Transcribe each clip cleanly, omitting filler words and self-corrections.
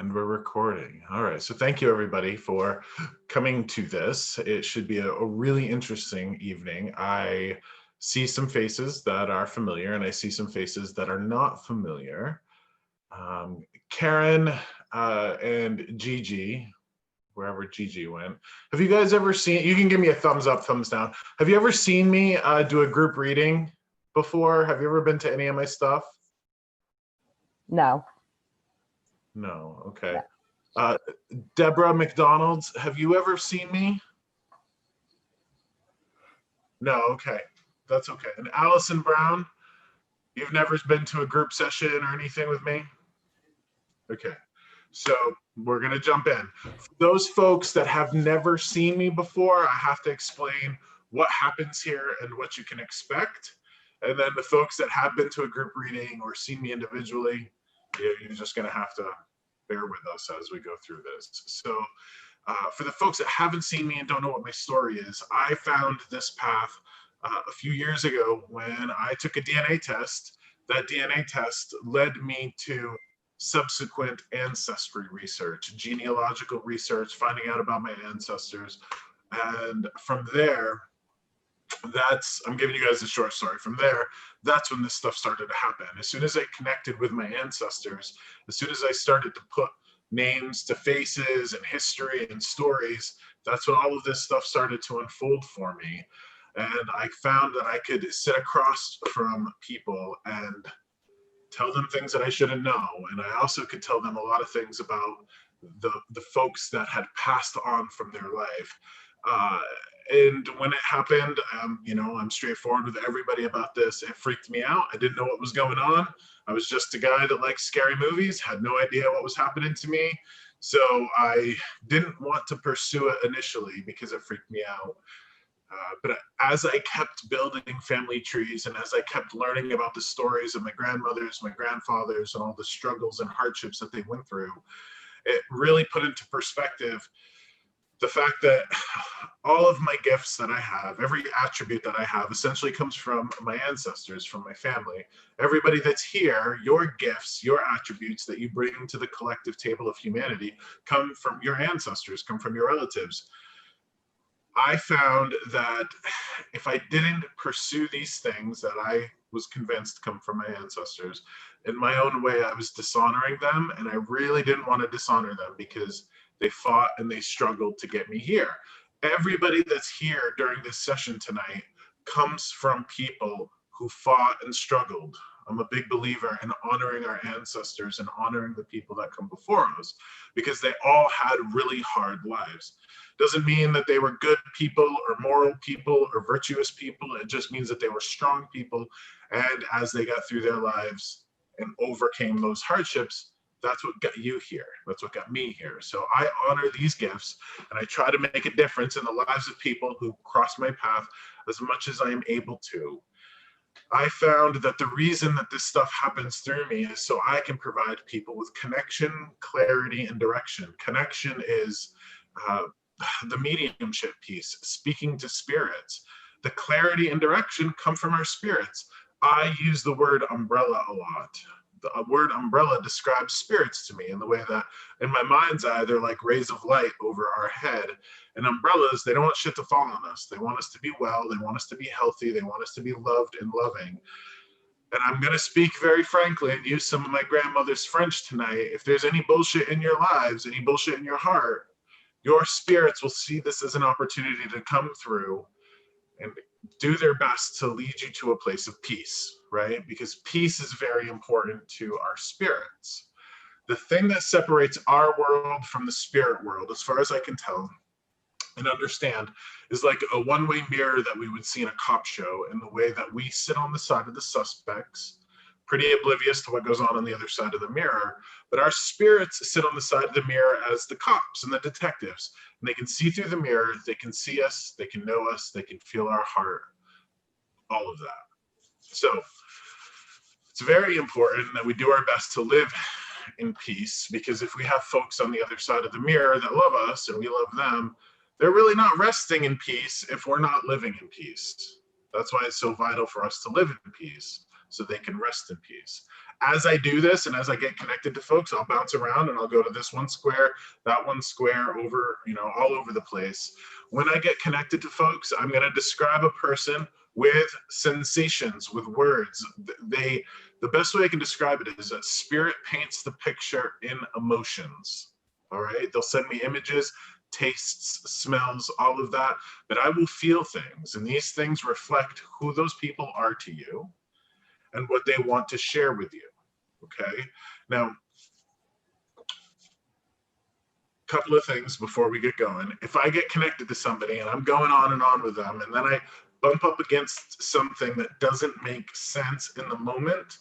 And we're recording. All right. So thank you, everybody, for coming to this. It should be a really interesting evening. I see some faces that are familiar, and I see some faces that are not familiar. Karen and Gigi, wherever Gigi went. Have you guys ever seen, you can give me a thumbs up, thumbs down. Have you ever seen me do a group reading before? Have you ever been to any of my stuff? No. No, okay. Deborah McDonald's, have you ever seen me? No, okay. That's okay. And Allison Brown, you've never been to a group session or anything with me? Okay. So we're going to jump in. For those folks that have never seen me before, I have to explain what happens here and what you can expect. And then the folks that have been to a group reading or seen me individually, you're just going to have to bear with us as we go through this. So for the folks that haven't seen me and don't know what my story is, I found this path a few years ago when I took a DNA test. That DNA test led me to subsequent ancestry research, genealogical research, finding out about my ancestors. And from there, I'm giving you guys a short story. From there, that's when this stuff started to happen. As soon as I connected with my ancestors, as soon as I started to put names to faces and history and stories, that's when all of this stuff started to unfold for me. And I found that I could sit across from people and tell them things that I shouldn't know. And I also could tell them a lot of things about the folks that had passed on from their life. And when it happened, I'm straightforward with everybody about this. It freaked me out. I didn't know what was going on. I was just a guy that liked scary movies, had no idea what was happening to me. So I didn't want to pursue it initially because it freaked me out. But as I kept building family trees and as I kept learning about the stories of my grandmothers, my grandfathers, and all the struggles and hardships that they went through, it really put into perspective the fact that all of my gifts that I have, every attribute that I have, essentially comes from my ancestors, from my family. Everybody that's here, your gifts, your attributes that you bring to the collective table of humanity come from your ancestors, come from your relatives. I found that if I didn't pursue these things that I was convinced come from my ancestors, in my own way, I was dishonoring them, and I really didn't want to dishonor them because they fought and they struggled to get me here. Everybody that's here during this session tonight comes from people who fought and struggled. I'm a big believer in honoring our ancestors and honoring the people that come before us because they all had really hard lives. Doesn't mean that they were good people or moral people or virtuous people. It just means that they were strong people. And as they got through their lives and overcame those hardships, that's what got you here. That's what got me here. So I honor these gifts and I try to make a difference in the lives of people who cross my path as much as I am able to. I found that the reason that this stuff happens through me is so I can provide people with connection, clarity, and direction. Connection is the mediumship piece, speaking to spirits. The clarity and direction come from our spirits. I use the word umbrella a lot. The word umbrella describes spirits to me in the way that in my mind's eye, they're like rays of light over our head. And umbrellas, they don't want shit to fall on us. They want us to be well. They want us to be healthy. They want us to be loved and loving. And I'm going to speak very frankly and use some of my grandmother's French tonight. If there's any bullshit in your lives, any bullshit in your heart, your spirits will see this as an opportunity to come through and do their best to lead you to a place of peace, right? Because peace is very important to our spirits. The thing that separates our world from the spirit world, as far as I can tell and understand, is like a one-way mirror that we would see in a cop show, in the way that we sit on the side of the suspects, pretty oblivious to what goes on the other side of the mirror, but our spirits sit on the side of the mirror as the cops and the detectives, and they can see through the mirror, they can see us, they can know us, they can feel our heart, all of that. So it's very important that we do our best to live in peace, because if we have folks on the other side of the mirror that love us and we love them, they're really not resting in peace if we're not living in peace. That's why it's so vital for us to live in peace, so they can rest in peace. As I do this and as I get connected to folks, I'll bounce around and I'll go to this one square, that one square, over, all over the place. When I get connected to folks, I'm going to describe a person with sensations, with words. The best way I can describe it is that spirit paints the picture in emotions. All right. They'll send me images, tastes, smells, all of that, but I will feel things. And these things reflect who those people are to you and what they want to share with you. Okay. Now, a couple of things before we get going. If I get connected to somebody and I'm going on and on with them, and then I bump up against something that doesn't make sense in the moment,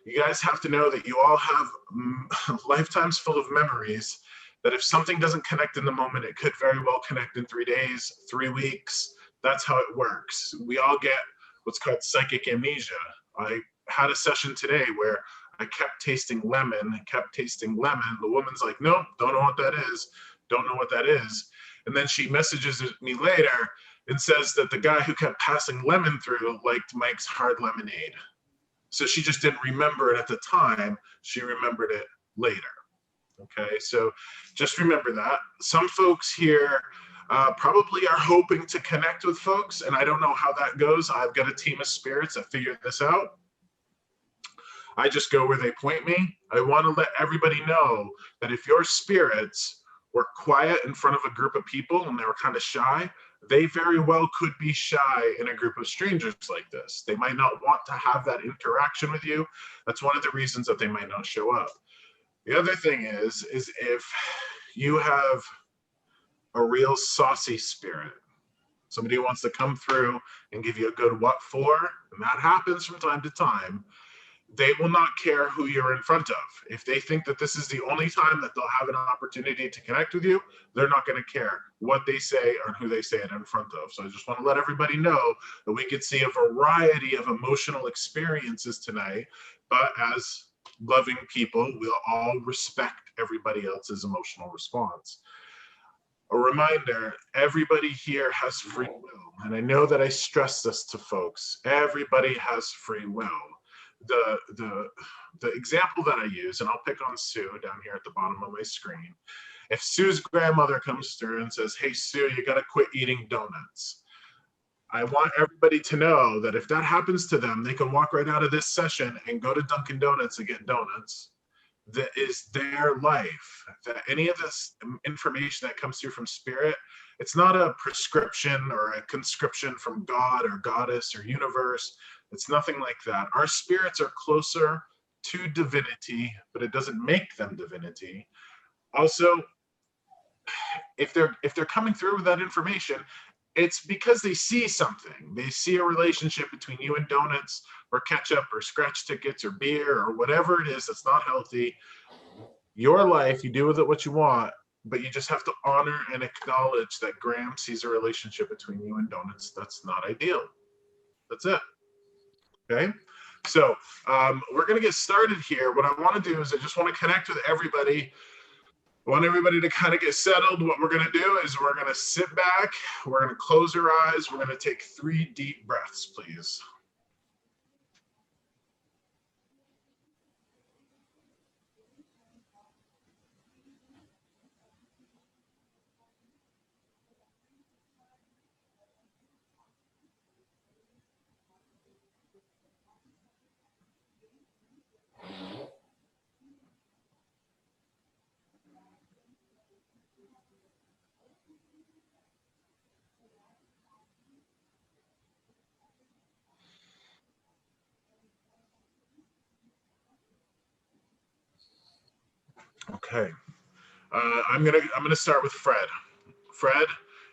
you guys have to know that you all have lifetimes full of memories, that if something doesn't connect in the moment, it could very well connect in 3 days, 3 weeks. That's how it works. We all get what's called psychic amnesia. I had a session today where I kept tasting lemon, kept tasting lemon. The woman's like, nope, don't know what that is. Don't know what that is. And then she messages me later and says that the guy who kept passing lemon through liked Mike's hard lemonade. So she just didn't remember it at the time. She remembered it later. Okay, so just remember that. Some folks here probably are hoping to connect with folks, and I don't know how that goes. I've got a team of spirits that figured this out. I just go where they point me. I want to let everybody know that if your spirits were quiet in front of a group of people and they were kind of shy, they very well could be shy in a group of strangers like this. They might not want to have that interaction with you. That's one of the reasons that they might not show up. The other thing is if you have a real saucy spirit, somebody who wants to come through and give you a good what for, and that happens from time to time, they will not care who you're in front of. If they think that this is the only time that they'll have an opportunity to connect with you, they're not going to care what they say or who they say it in front of. So I just want to let everybody know that we could see a variety of emotional experiences tonight, but as loving people, we'll all respect everybody else's emotional response. A reminder, everybody here has free will. And I know that I stress this to folks. Everybody has free will. The example that I use, and I'll pick on Sue down here at the bottom of my screen. If Sue's grandmother comes through and says, hey, Sue, you got to quit eating donuts. I want everybody to know that if that happens to them, they can walk right out of this session and go to Dunkin' Donuts and get donuts. That is their life. That any of this information that comes through from spirit, it's not a prescription or a conscription from God or goddess or universe. It's nothing like that. Our spirits are closer to divinity, but it doesn't make them divinity. Also, if they're coming through with that information, it's because they see something. They see a relationship between you and donuts or ketchup or scratch tickets or beer or whatever it is that's not healthy. Your life, you do with it what you want, but you just have to honor and acknowledge that Graham sees a relationship between you and donuts. That's not ideal. That's it. Okay. So we're going to get started here. What I want to do is I just want to connect with everybody. I want everybody to kind of get settled. What we're going to do is we're going to sit back. We're going to close our eyes. We're going to take 3 deep breaths, please. Okay. I'm gonna start with Fred. Fred,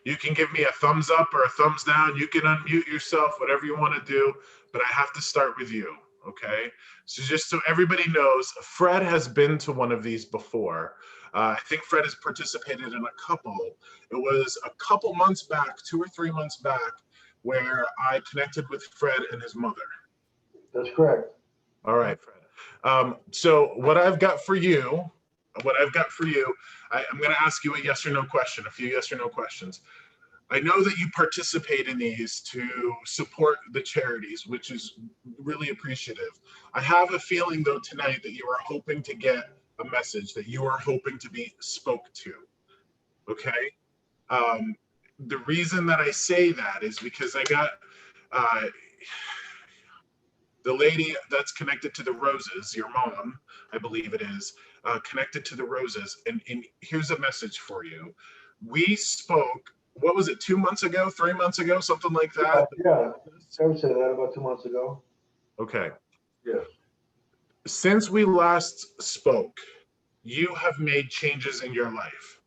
you can give me a thumbs up or a thumbs down. You can unmute yourself, whatever you want to do, but I have to start with you. Okay. So just so everybody knows, Fred has been to one of these before. I think Fred has participated in a couple. It was a couple months back, 2 or 3 months back, where I connected with Fred and his mother. That's correct. All right, Fred. So what I've got for you, I'm going to ask you a yes or no question, a few yes or no questions. I know that you participate in these to support the charities, which is really appreciative. I have a feeling, though, tonight that you are hoping to get a message, that you are hoping to be spoke to. Okay? Um, the reason that I say that is because I got uh, the lady that's connected to the roses, your mom, I believe it is, connected to the roses. And here's a message for you. We spoke, what was it, 2 months ago, 3 months ago, something like that? Yeah, I would say that about 2 months ago. Okay. Yes. Since we last spoke, you have made changes in your life.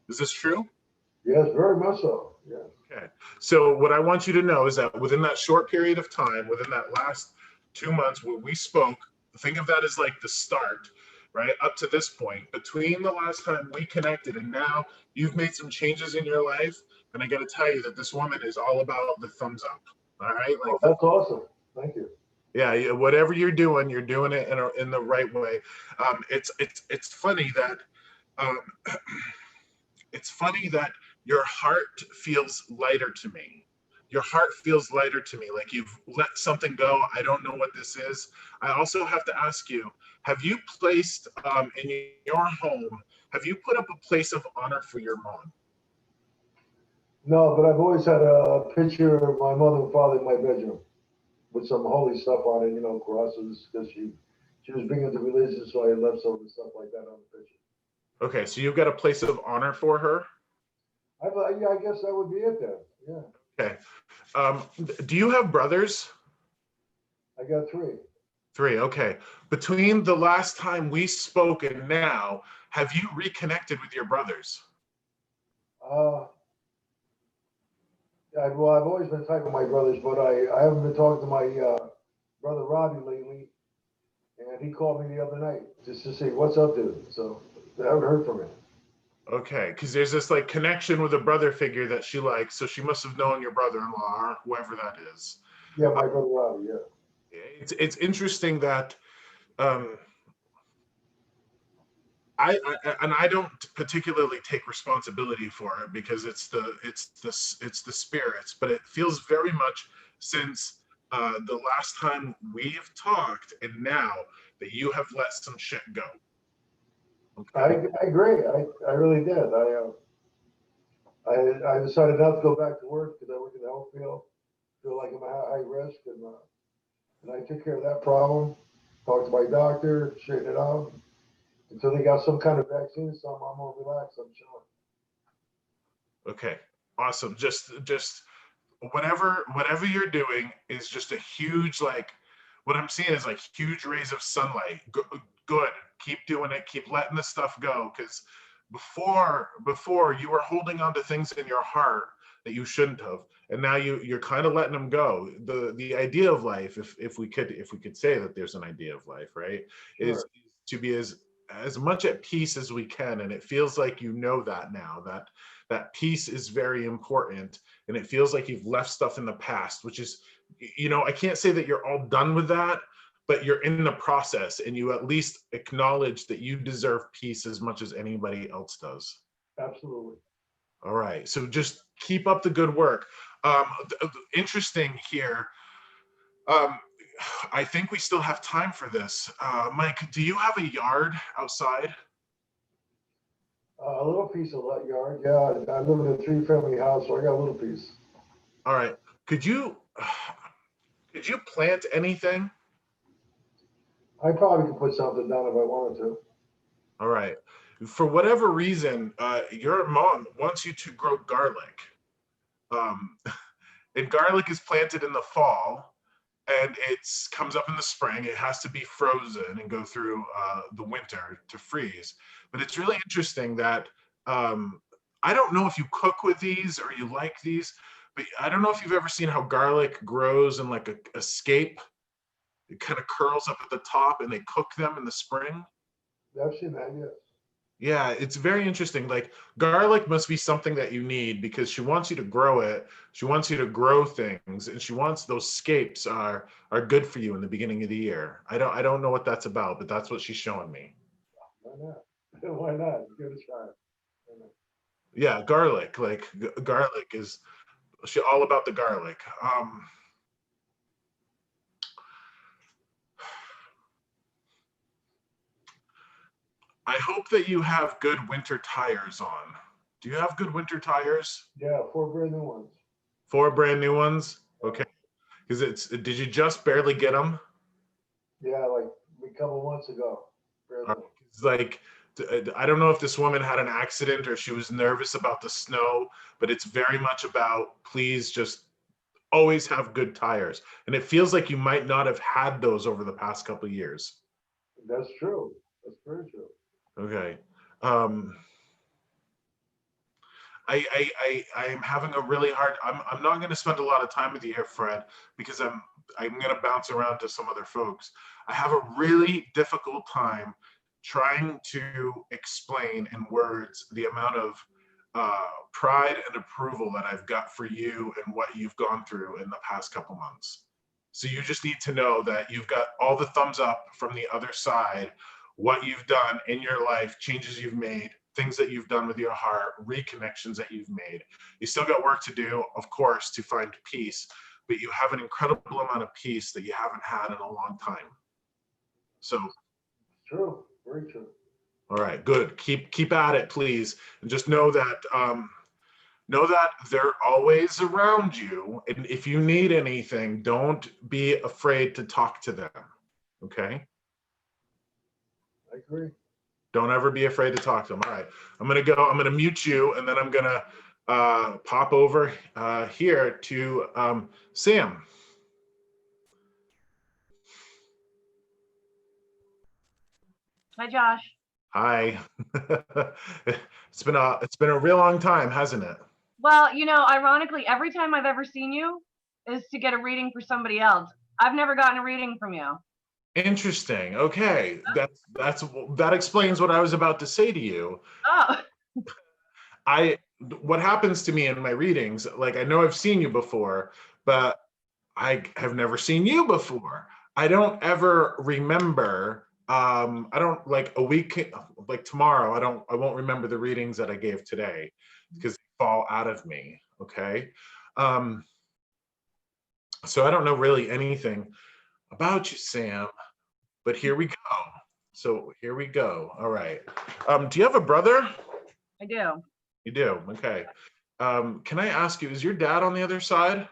Is this true? Yes, very much so. Yes. Okay. So what I want you to know is that within that short period of time, within that last 2 months where we spoke, think of that as like the start, right? Up to this point, between the last time we connected and now you've made some changes in your life. And I got to tell you that this woman is all about the thumbs up. All right. Oh, Like, that's awesome. Thank you. yeah, whatever you're doing it in the right way. It's funny that um, it's funny that your heart feels lighter to me. Your heart feels lighter to me, like you've let something go. I don't know what this is. I also have to ask you, have you placed in your home, have you put up a place of honor for your mom? No, but I've always had a picture of my mother and father in my bedroom with some holy stuff on it, crosses, because she was big into religion, so I left some stuff like that on the picture. Okay, so you've got a place of honor for her? Yeah, I guess that would be it then. Yeah. Okay. Do you have brothers? I got three. Three, okay. Between the last time we spoke and now, have you reconnected with your brothers? Uh, well, I've always been tight with my brothers, but I haven't been talking to my brother Robbie lately, and he called me the other night just to see what's up, dude. So I haven't heard from him. Okay, because there's this like connection with a brother figure that she likes, so she must have known your brother-in-law or whoever that is. Yeah, my brother Robbie. Yeah. It's interesting that um, I don't particularly take responsibility for it because it's the spirits, but it feels very much since the last time we've talked and now that you have let some shit go. Okay. I agree. I really did. I decided not to go back to work because I work in the health field. Feel like I'm at high risk, and I took care of that problem. Talked to my doctor, straightened it out until they got some kind of vaccine. So I'm more relaxed. I'm chilling. Okay. Awesome. Just whatever you're doing is just a huge like what I'm seeing is like huge rays of sunlight. Good. Keep doing it. Keep letting this stuff go because before you were holding on to things in your heart that you shouldn't have, and now you're kind of letting them go. The idea of life, if we could say that there's an idea of life, right, is Sure. to be as much at peace as we can, and it feels like you know that now that peace is very important, and it feels like you've left stuff in the past, which is, I can't say that you're all done with that, but you're in the process and you at least acknowledge that you deserve peace as much as anybody else does. Absolutely. All right. So just keep up the good work. Interesting here. Um, I think we still have time for this. Mike, do you have a yard outside? A little piece of that yard. Yeah, I live in a three-family house, so I got a little piece. All right. Could you could you plant anything? I probably could put something down if I wanted to. All right. For whatever reason, your mom wants you to grow garlic. Um, and garlic is planted in the fall and it comes up in the spring. It has to be frozen and go through the winter to freeze. But it's really interesting that I don't know if you cook with these or you like these, but I don't know if you've ever seen how garlic grows in like a scape. It kind of curls up at the top and they cook them in the spring. I've seen that, yes. Yeah, it's very interesting. Like garlic must be something that you need because she wants you to grow it. She wants you to grow things, and she wants those scapes are good for you in the beginning of the year. I don't know what that's about, but that's what she's showing me. Why not? Why not? Give it a try. Yeah, garlic. Like garlic is she all about the garlic. I hope that you have good winter tires on. Do you have good winter tires? Yeah, 4 brand new ones. 4 brand new ones? Okay. Because did you just barely get them? Yeah, like a couple months ago. Brand new. It's like, I don't know if this woman had an accident or she was nervous about the snow, but it's very much about please just always have good tires. And it feels like you might not have had those over the past couple of years. That's true. That's very true. Okay. Um, I am having a really hard. I'm not going to spend a lot of time with you here, Fred, because I'm going to bounce around to some other folks. I have a really difficult time trying to explain in words the amount of pride and approval that I've got for you and what you've gone through in the past couple months. So you just need to know that you've got all the thumbs up from the other side, what you've done in your life, changes you've made, things that you've done with your heart, reconnections that you've made. You still got work to do, of course, to find peace, but you have an incredible amount of peace that you haven't had in a long time. So, True. Very true. all right, good. Keep at it, please, and just know that they're always around you. And if you need anything, don't be afraid to talk to them. Okay. I agree. Don't ever be afraid to talk to them. All right. I'm going to go. I'm going to mute you and then I'm going to pop over here to Sam. Hi, Josh. Hi. It's been a real long time, hasn't it? Well, ironically, every time I've ever seen you is to get a reading for somebody else. I've never gotten a reading from you. Interesting. Okay. That explains what I was about to say to you. Oh, I what happens to me in my readings, like I know I've seen you before, but I have never seen you before. I don't ever remember. I don't like a week like tomorrow. I won't remember the readings that I gave today because they fall out of me. Okay. Um, so I don't know really anything about you, Sam. But here we go. So here we go. All right. Do you have a brother? I do. You do. Okay. Can I ask you, is your dad on the other side?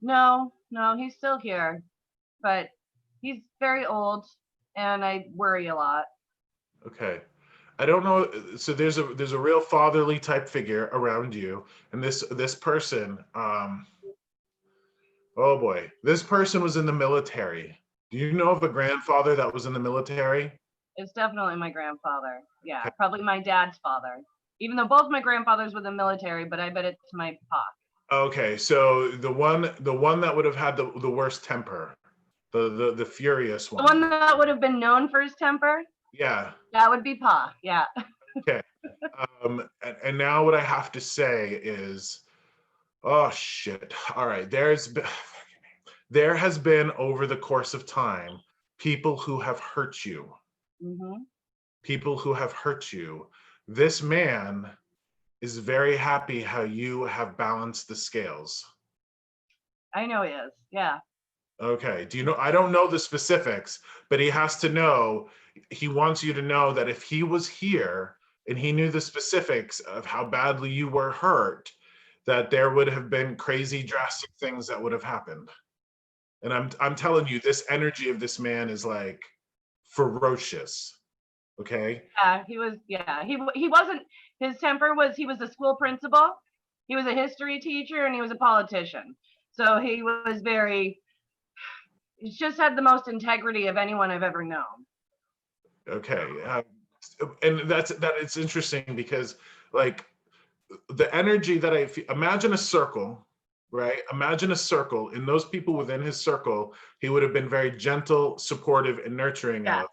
No, he's still here, but he's very old and I worry a lot. Okay. I don't know. So there's a real fatherly type figure around you, and this person, oh boy, this person was in the military. Do you know of a grandfather that was in the military? It's definitely my grandfather. Yeah, probably my dad's father. Even though both my grandfathers were in the military, but I bet it's my pop. Okay, so the one that would have had the worst temper, the furious The one. one that would have been known for his temper, Yeah. that would be Pa. Yeah. Okay. And now what I have to say is, oh shit. All right. There has been over the course of time people who have hurt you. Mm-hmm. People who have hurt you. This man is very happy how you have balanced the scales. I know he is. Yeah. Okay. Do you know? I don't know the specifics, but he has to know. He wants you to know that if he was here and he knew the specifics of how badly you were hurt, that there would have been crazy, drastic things that would have happened. And I'm telling you, this energy of this man is like ferocious. Okay. Yeah, he was. Yeah, he wasn't. His temper was. He was a school principal. He was a history teacher, and he was a politician. So he was very. He's just had the most integrity of anyone I've ever known. Okay. And that it's interesting because like the energy that I feel, imagine a circle, right? Imagine a circle. And those people within his circle, he would have been very gentle, supportive, and nurturing Yeah. of.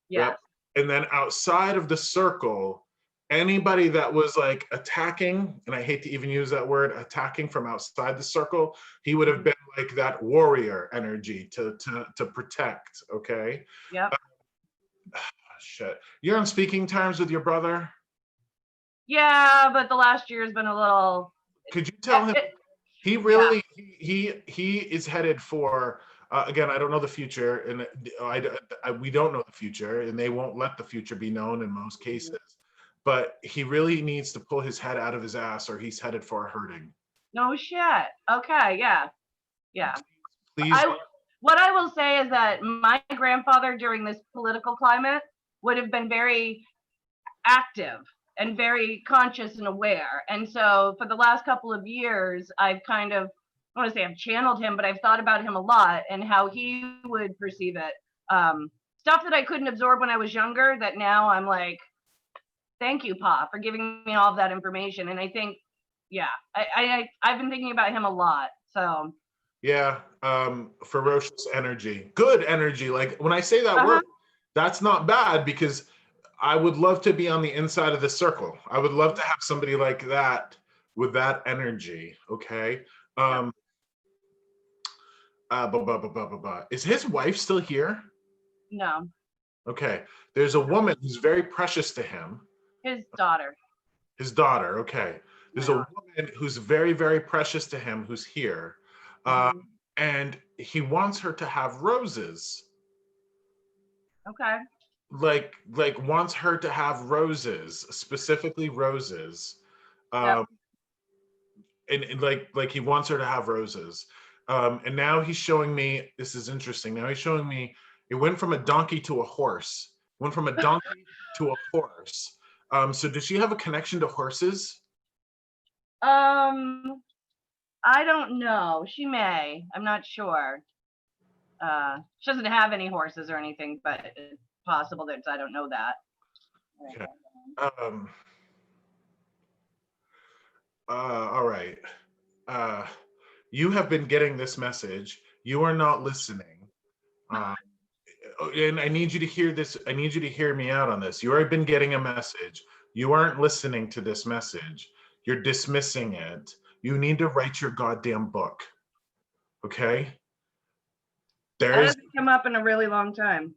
Yeah. Yep. And then outside of the circle, anybody that was like attacking, and I hate to even use that word, attacking from outside the circle, he would have been like that warrior energy to protect. Okay. Yep. Shit. You're on speaking terms with your brother? Yeah, but the last year has been a little. Could you tell him he Yeah. really he is headed for again, I don't know the future, and we don't know the future, and they won't let the future be known in most cases. But he really needs to pull his head out of his ass, or he's headed for a hurting. No shit. Okay. Yeah. Yeah. Please, What I will say is that my grandfather during this political climate would have been very active and very conscious and aware. And so for the last couple of years, I've kind of, I want to say I've channeled him, but I've thought about him a lot and how he would perceive it. Stuff that I couldn't absorb when I was younger that now I'm like, thank you, Pa, for giving me all of that information. And I think, yeah, I've been thinking about him a lot. So yeah, ferocious energy, good energy. Like when I say that word, that's not bad, because I would love to be on the inside of the circle. I would love to have somebody like that with that energy. Okay. Is his wife still here? No. Okay. There's a woman who's very precious to him. His daughter. His daughter. Okay. There's a woman who's very, very precious to him who's here. And he wants her to have roses. Okay. Like wants her to have roses, specifically roses. And like he wants her to have roses. And now he's showing me, this is interesting. Now he's showing me it went from a donkey to a horse. Went from a donkey to a horse. So does she have a connection to horses? I don't know. She may. I'm not sure. She doesn't have any horses or anything, but it's possible that I don't know that. Okay. All right. You have been getting this message. You are not listening. And I need you to hear this. I need you to hear me out on this. You have been getting a message. You aren't listening to this message. You're dismissing it. You need to write your goddamn book. Okay? That hasn't come up in a really long time.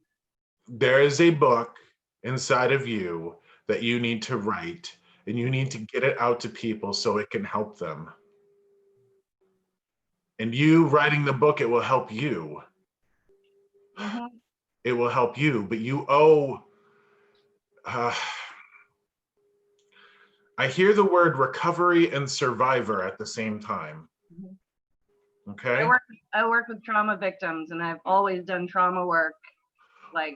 There is a book inside of you that you need to write, and you need to get it out to people so it can help them. And you writing the book, it will help you. It will help you, but you owe. I hear the word recovery and survivor at the same time. Okay. I work with trauma victims, and I've always done trauma work like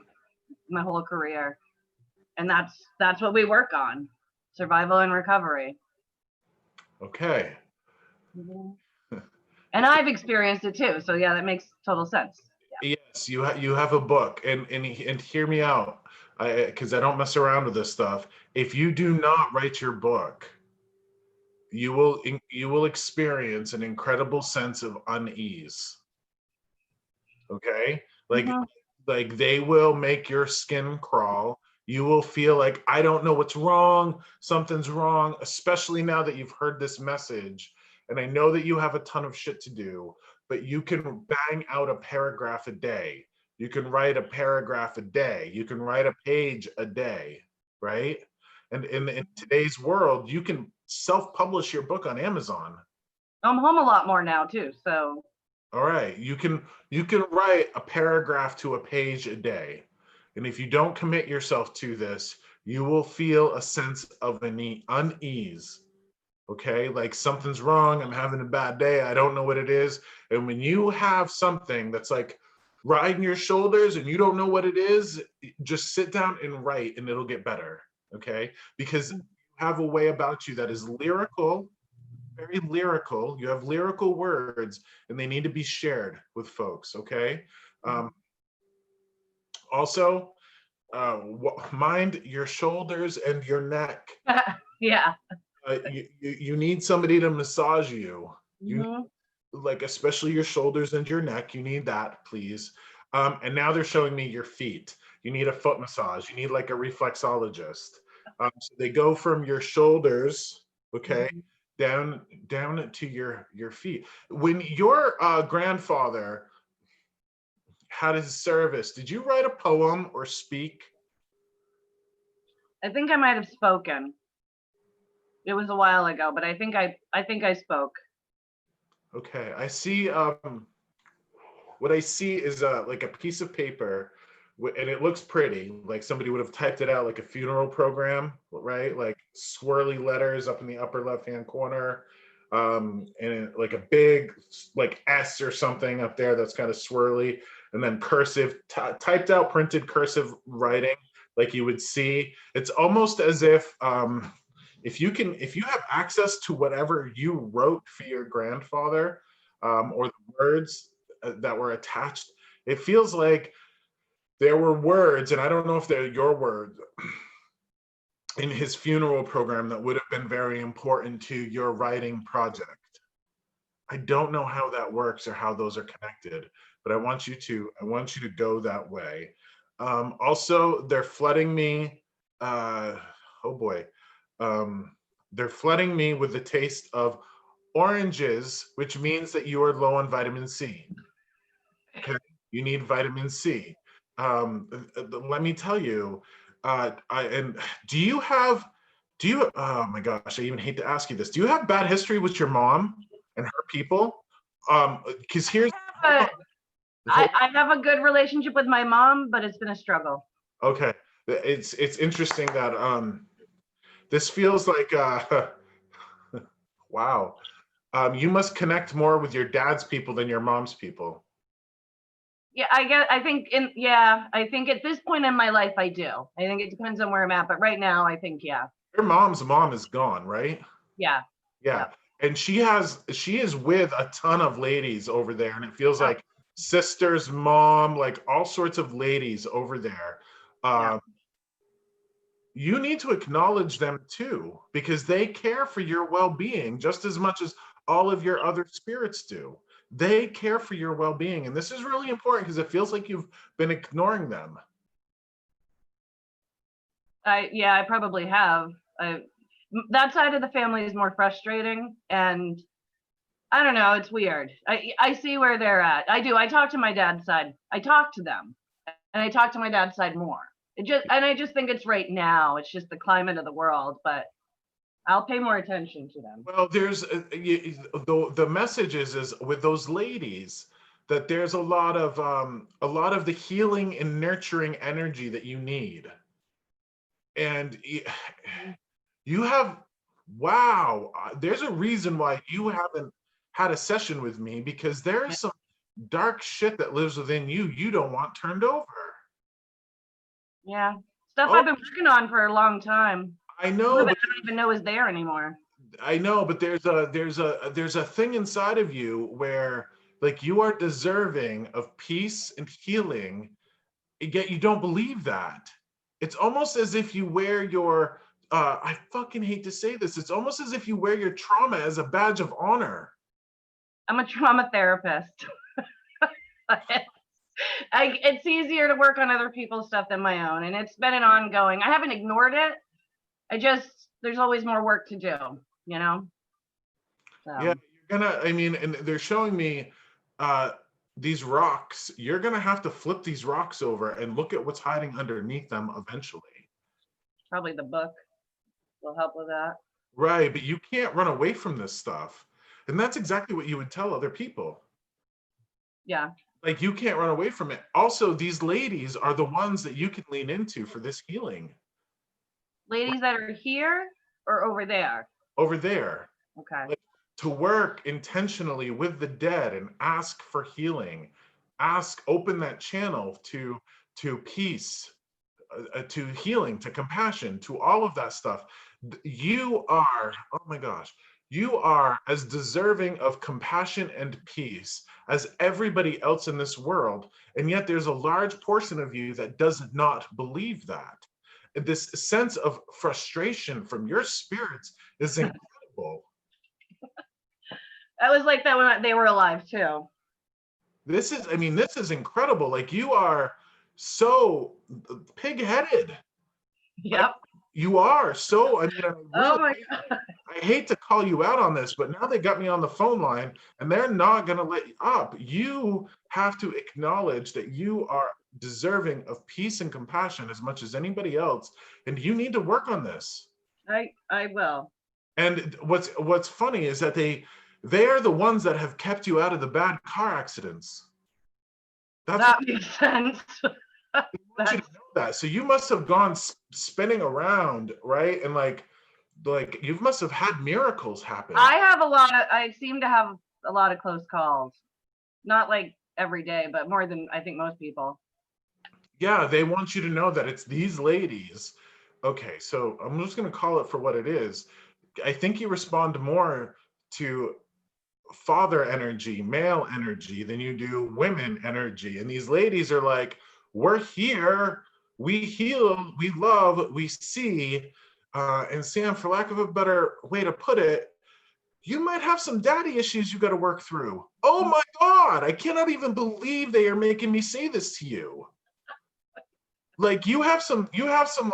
my whole career. And that's what we work on. Survival and recovery. Okay. And I've experienced it too. So yeah, that makes total sense. Yeah. Yes, you have a book, and hear me out, because I don't mess around with this stuff. If you do not write your book, you will experience an incredible sense of unease. Okay? Like they will make your skin crawl. You will feel like, I don't know what's wrong. Something's wrong, especially now that you've heard this message. And I know that you have a ton of shit to do, but you can bang out a paragraph a day. You can write a paragraph a day. You can write a page a day, right? And in today's world, you can self-publish your book on Amazon. I'm home a lot more now too, so. All right, you can write a paragraph to a page a day. And if you don't commit yourself to this, you will feel a sense of unease. Okay, like something's wrong, I'm having a bad day, I don't know what it is. And when you have something that's like riding your shoulders and you don't know what it is, just sit down and write, and it'll get better. Okay, because you have a way about you that is lyrical, very lyrical. You have lyrical words, and they need to be shared with folks. Okay. Also, mind your shoulders and your neck. Yeah. You need somebody to massage you. You like, especially your shoulders and your neck. You need that, please. And now they're showing me your feet. You need a foot massage. You need like a reflexologist. So they go from your shoulders, okay, down to your feet. When your grandfather had his service, did you write a poem or speak? I think I might have spoken. It was a while ago, but I think I spoke. Okay, I see. What I see is like a piece of paper, and it looks pretty. Like somebody would have typed it out like a funeral program, right? Like swirly letters up in the upper left-hand corner, and like a big like S or something up there that's kind of swirly, and then cursive, typed out, printed cursive writing, like you would see. It's almost as if you have access to whatever you wrote for your grandfather, or the words that were attached, it feels like there were words, and I don't know if they're your words, in his funeral program that would have been very important to your writing project. I don't know how that works or how those are connected, but I want you to go that way. Also, they're flooding me. Oh boy. They're flooding me with the taste of oranges, which means that you are low on vitamin C. Okay, you need vitamin C. Let me tell you, and do you, oh my gosh, I even hate to ask you this. Do you have bad history with your mom and her people? Because here's, But I have a good relationship with my mom, but it's been a struggle. okay, it's interesting that this feels like wow. You must connect more with your dad's people than your mom's people. Yeah, I think at this point in my life I do. I think it depends on where I'm at, but right now I think yeah. Your mom's mom is gone, right? Yeah. Yeah. Yep. And she is with a ton of ladies over there, and it feels Oh, like sisters, mom, like all sorts of ladies over there. yeah. Um, you need to acknowledge them too, because they care for your well-being just as much as all of your other spirits do. They care for your well-being, and this is really important because it feels like you've been ignoring them. I probably have. That side of the family is more frustrating, and I don't know, it's weird. I see where they're at. I do. I talk to my dad's side. I talk to them, and I talk to my dad's side more. I just think it's right now. It's just the climate of the world, but I'll pay more attention to them. Well, there's the message is with those ladies that there's a lot of the healing and nurturing energy that you need, and you have, wow, there's a reason why you haven't had a session with me, because there's some dark shit that lives within you don't want turned over. Yeah, stuff Oh, I've been working on for a long time. I Some know, of it but I don't even know is there anymore. there's a thing inside of you where like you are deserving of peace and healing, yet you don't believe that. It's almost as if you wear your I fucking hate to say this, it's almost as if you wear your trauma as a badge of honor. I'm a trauma therapist. It's easier to work on other people's stuff than my own, and it's been an ongoing. I haven't ignored it. There's always more work to do, you know. Yeah, So you're gonna, I mean, and they're showing me uh these rocks. You're gonna have to flip these rocks over and look at what's hiding underneath them eventually. probably the book will help with that. Right, but you can't run away from this stuff. And that's exactly what you would tell other people. Yeah, Like you can't run away from it. Also, these ladies are the ones that you can lean into for this healing ladies that are here or over there. over there. Okay. Like, to work intentionally with the dead and ask for healing, open that channel to peace, to healing, to compassion, to all of that stuff. You are, oh my gosh, you are as deserving of compassion and peace as everybody else in this world. And yet there's a large portion of you that does not believe that. This sense of frustration from your spirits is incredible. That was like that when they were alive too. This is, I mean, this is incredible. Like you are so pig-headed. Like Yep. you are so, I mean, Oh my God. I hate to call you out on this, but now they got me on the phone line and they're not going to let you up. You have to acknowledge that you are deserving of peace and compassion as much as anybody else. And you need to work on this. I will. And what's funny is that they are the ones that have kept you out of the bad car accidents. That makes sense. I want you to know that. So you must have gone spinning around, right? And like you must have had miracles happen. I seem to have a lot of close calls. Not like every day, but more than I think most people. Yeah, they want you to know that it's these ladies. Okay, so I'm just going to call it for what it is. I think you respond more to father energy, male energy, than you do women energy. And these ladies are like, we're here, we heal, we love, we see. And Sam, for lack of a better way to put it, you might have some daddy issues you got to work through. Oh my God, I cannot even believe they are making me say this to you. Like you have some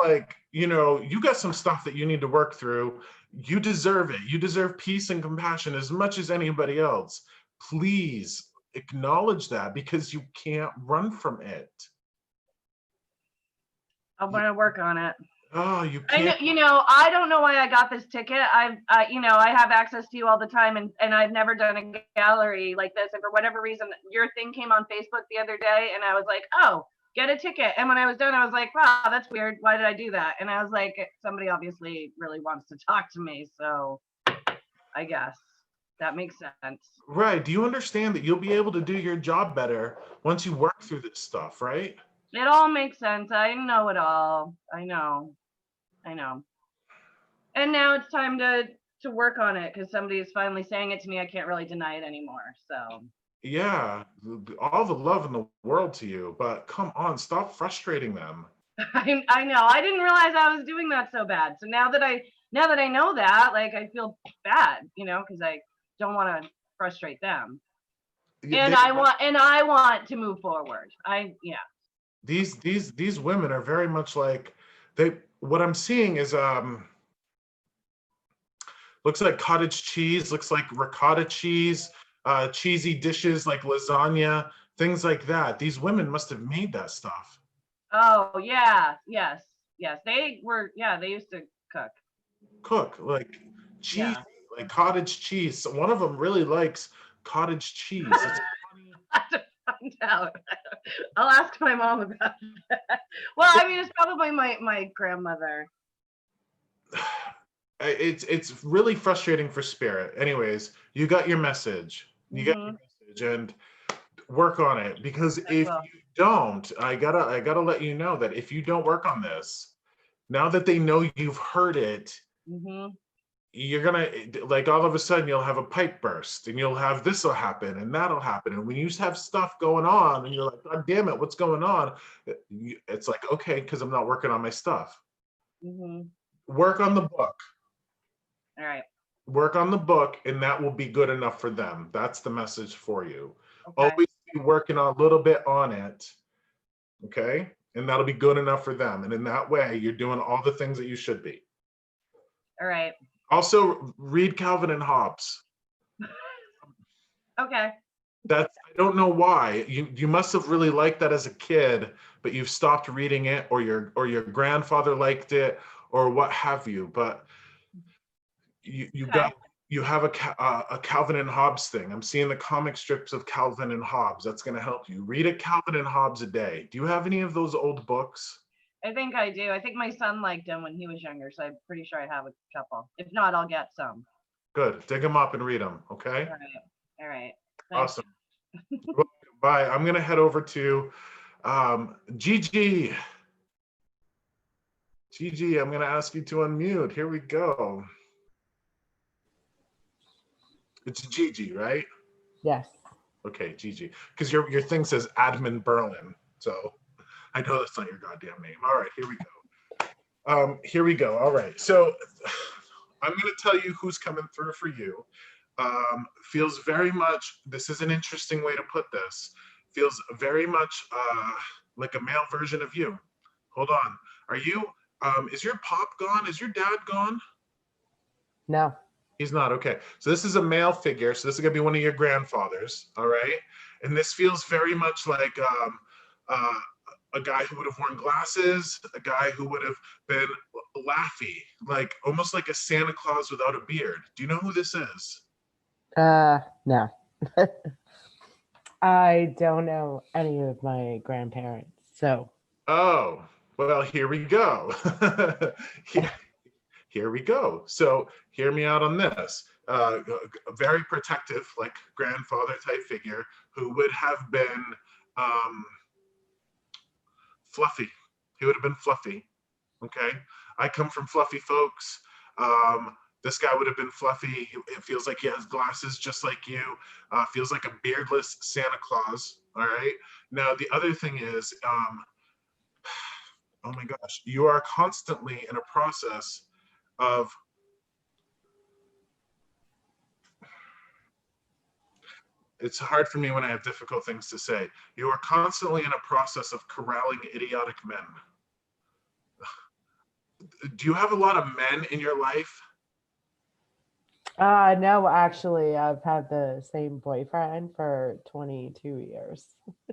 like, you got some stuff that you need to work through. You deserve it. You deserve peace and compassion as much as anybody else. Please acknowledge that, because you can't run from it. I'm gonna work on it. Oh, you can't. I don't know why I got this ticket. I have access to you all the time, and I've never done a gallery like this. And for whatever reason, your thing came on Facebook the other day, and I was like, oh, get a ticket. And when I was done, I was like, wow, that's weird. Why did I do that? And I was like, somebody obviously really wants to talk to me. So I guess that makes sense. Right. Do you understand that you'll be able to do your job better once you work through this stuff, right? It all makes sense. I know it all. I know. And now it's time to work on it, because somebody is finally saying it to me. I can't really deny it anymore. So Yeah, all the love in the world to you, but come on, stop frustrating them. I know. I didn't realize I was doing that so bad. So now that I know that, like, I feel bad, because I don't want to frustrate them. And I want to move forward. These women are very much like what I'm seeing is looks like cottage cheese, looks like ricotta cheese, cheesy dishes like lasagna, things like that. These women must have made that stuff. Oh yeah, yes. They used to Cook like cheese, like cottage cheese. So one of them really likes cottage cheese. It's funny. I have to find out. I'll ask my mom about that. Well, I mean, it's probably my grandmother. It's really frustrating for Spirit. Anyways, you got your message. You got your message, and work on it, because if you don't, I gotta let you know that if you don't work on this, now that they know you've heard it, you're gonna, like, all of a sudden you'll have a pipe burst, and you'll have this will happen and that'll happen, and when you have stuff going on and you're like, God damn it, what's going on? It's like, okay, because I'm not working on my stuff. Work on the book. All right. Work on the book, and that will be good enough for them. That's the message for you. Okay. Always be working on a little bit on it, okay? And that'll be good enough for them. And in that way, you're doing all the things that you should be. All right. Also, read Calvin and Hobbes. Okay. I don't know why. You must have really liked that as a kid, but you've stopped reading it, or your grandfather liked it, or what have you. But you have a Calvin and Hobbes thing. I'm seeing the comic strips of Calvin and Hobbes. That's going to help you. Read a Calvin and Hobbes a day. Do you have any of those old books? I think I do. I think my son liked them when he was younger, so I'm pretty sure I have a couple. If not, I'll get some. Good. Dig them up and read them, okay? All right. Thanks. Awesome. Bye. I'm going to head over to Gigi. Gigi, I'm going to ask you to unmute. Here we go. It's Gigi, right? Yes. Okay, Gigi. Because your thing says Admin Berlin. So I know that's not your goddamn name. All right, here we go. Here we go. All right. So I'm going to tell you who's coming through for you. Feels very much, this is an interesting way to put this, feels very much like a male version of you. Hold on. Are you, is your pop gone? Is your dad gone? No. He's not. Okay. So this is a male figure. So this is going to be one of your grandfathers. All right. And this feels very much like a guy who would have worn glasses, a guy who would have been laughy, like almost like a Santa Claus without a beard. Do you know who this is? No. I don't know any of my grandparents. So, Oh, well, here we go. Here, here we go. So hear me out on this. A very protective, like grandfather type figure who would have been um, fluffy. He would have been fluffy. Okay. I come from fluffy folks. This guy would have been fluffy. It feels like he has glasses just like you. Feels like a beardless Santa Claus. All right. Now, the other thing is, oh my gosh, you are constantly in a process of, it's hard for me when I have difficult things to say. You are constantly in a process of corralling idiotic men. Do you have a lot of men in your life? no, actually, I've had the same boyfriend for 22 years.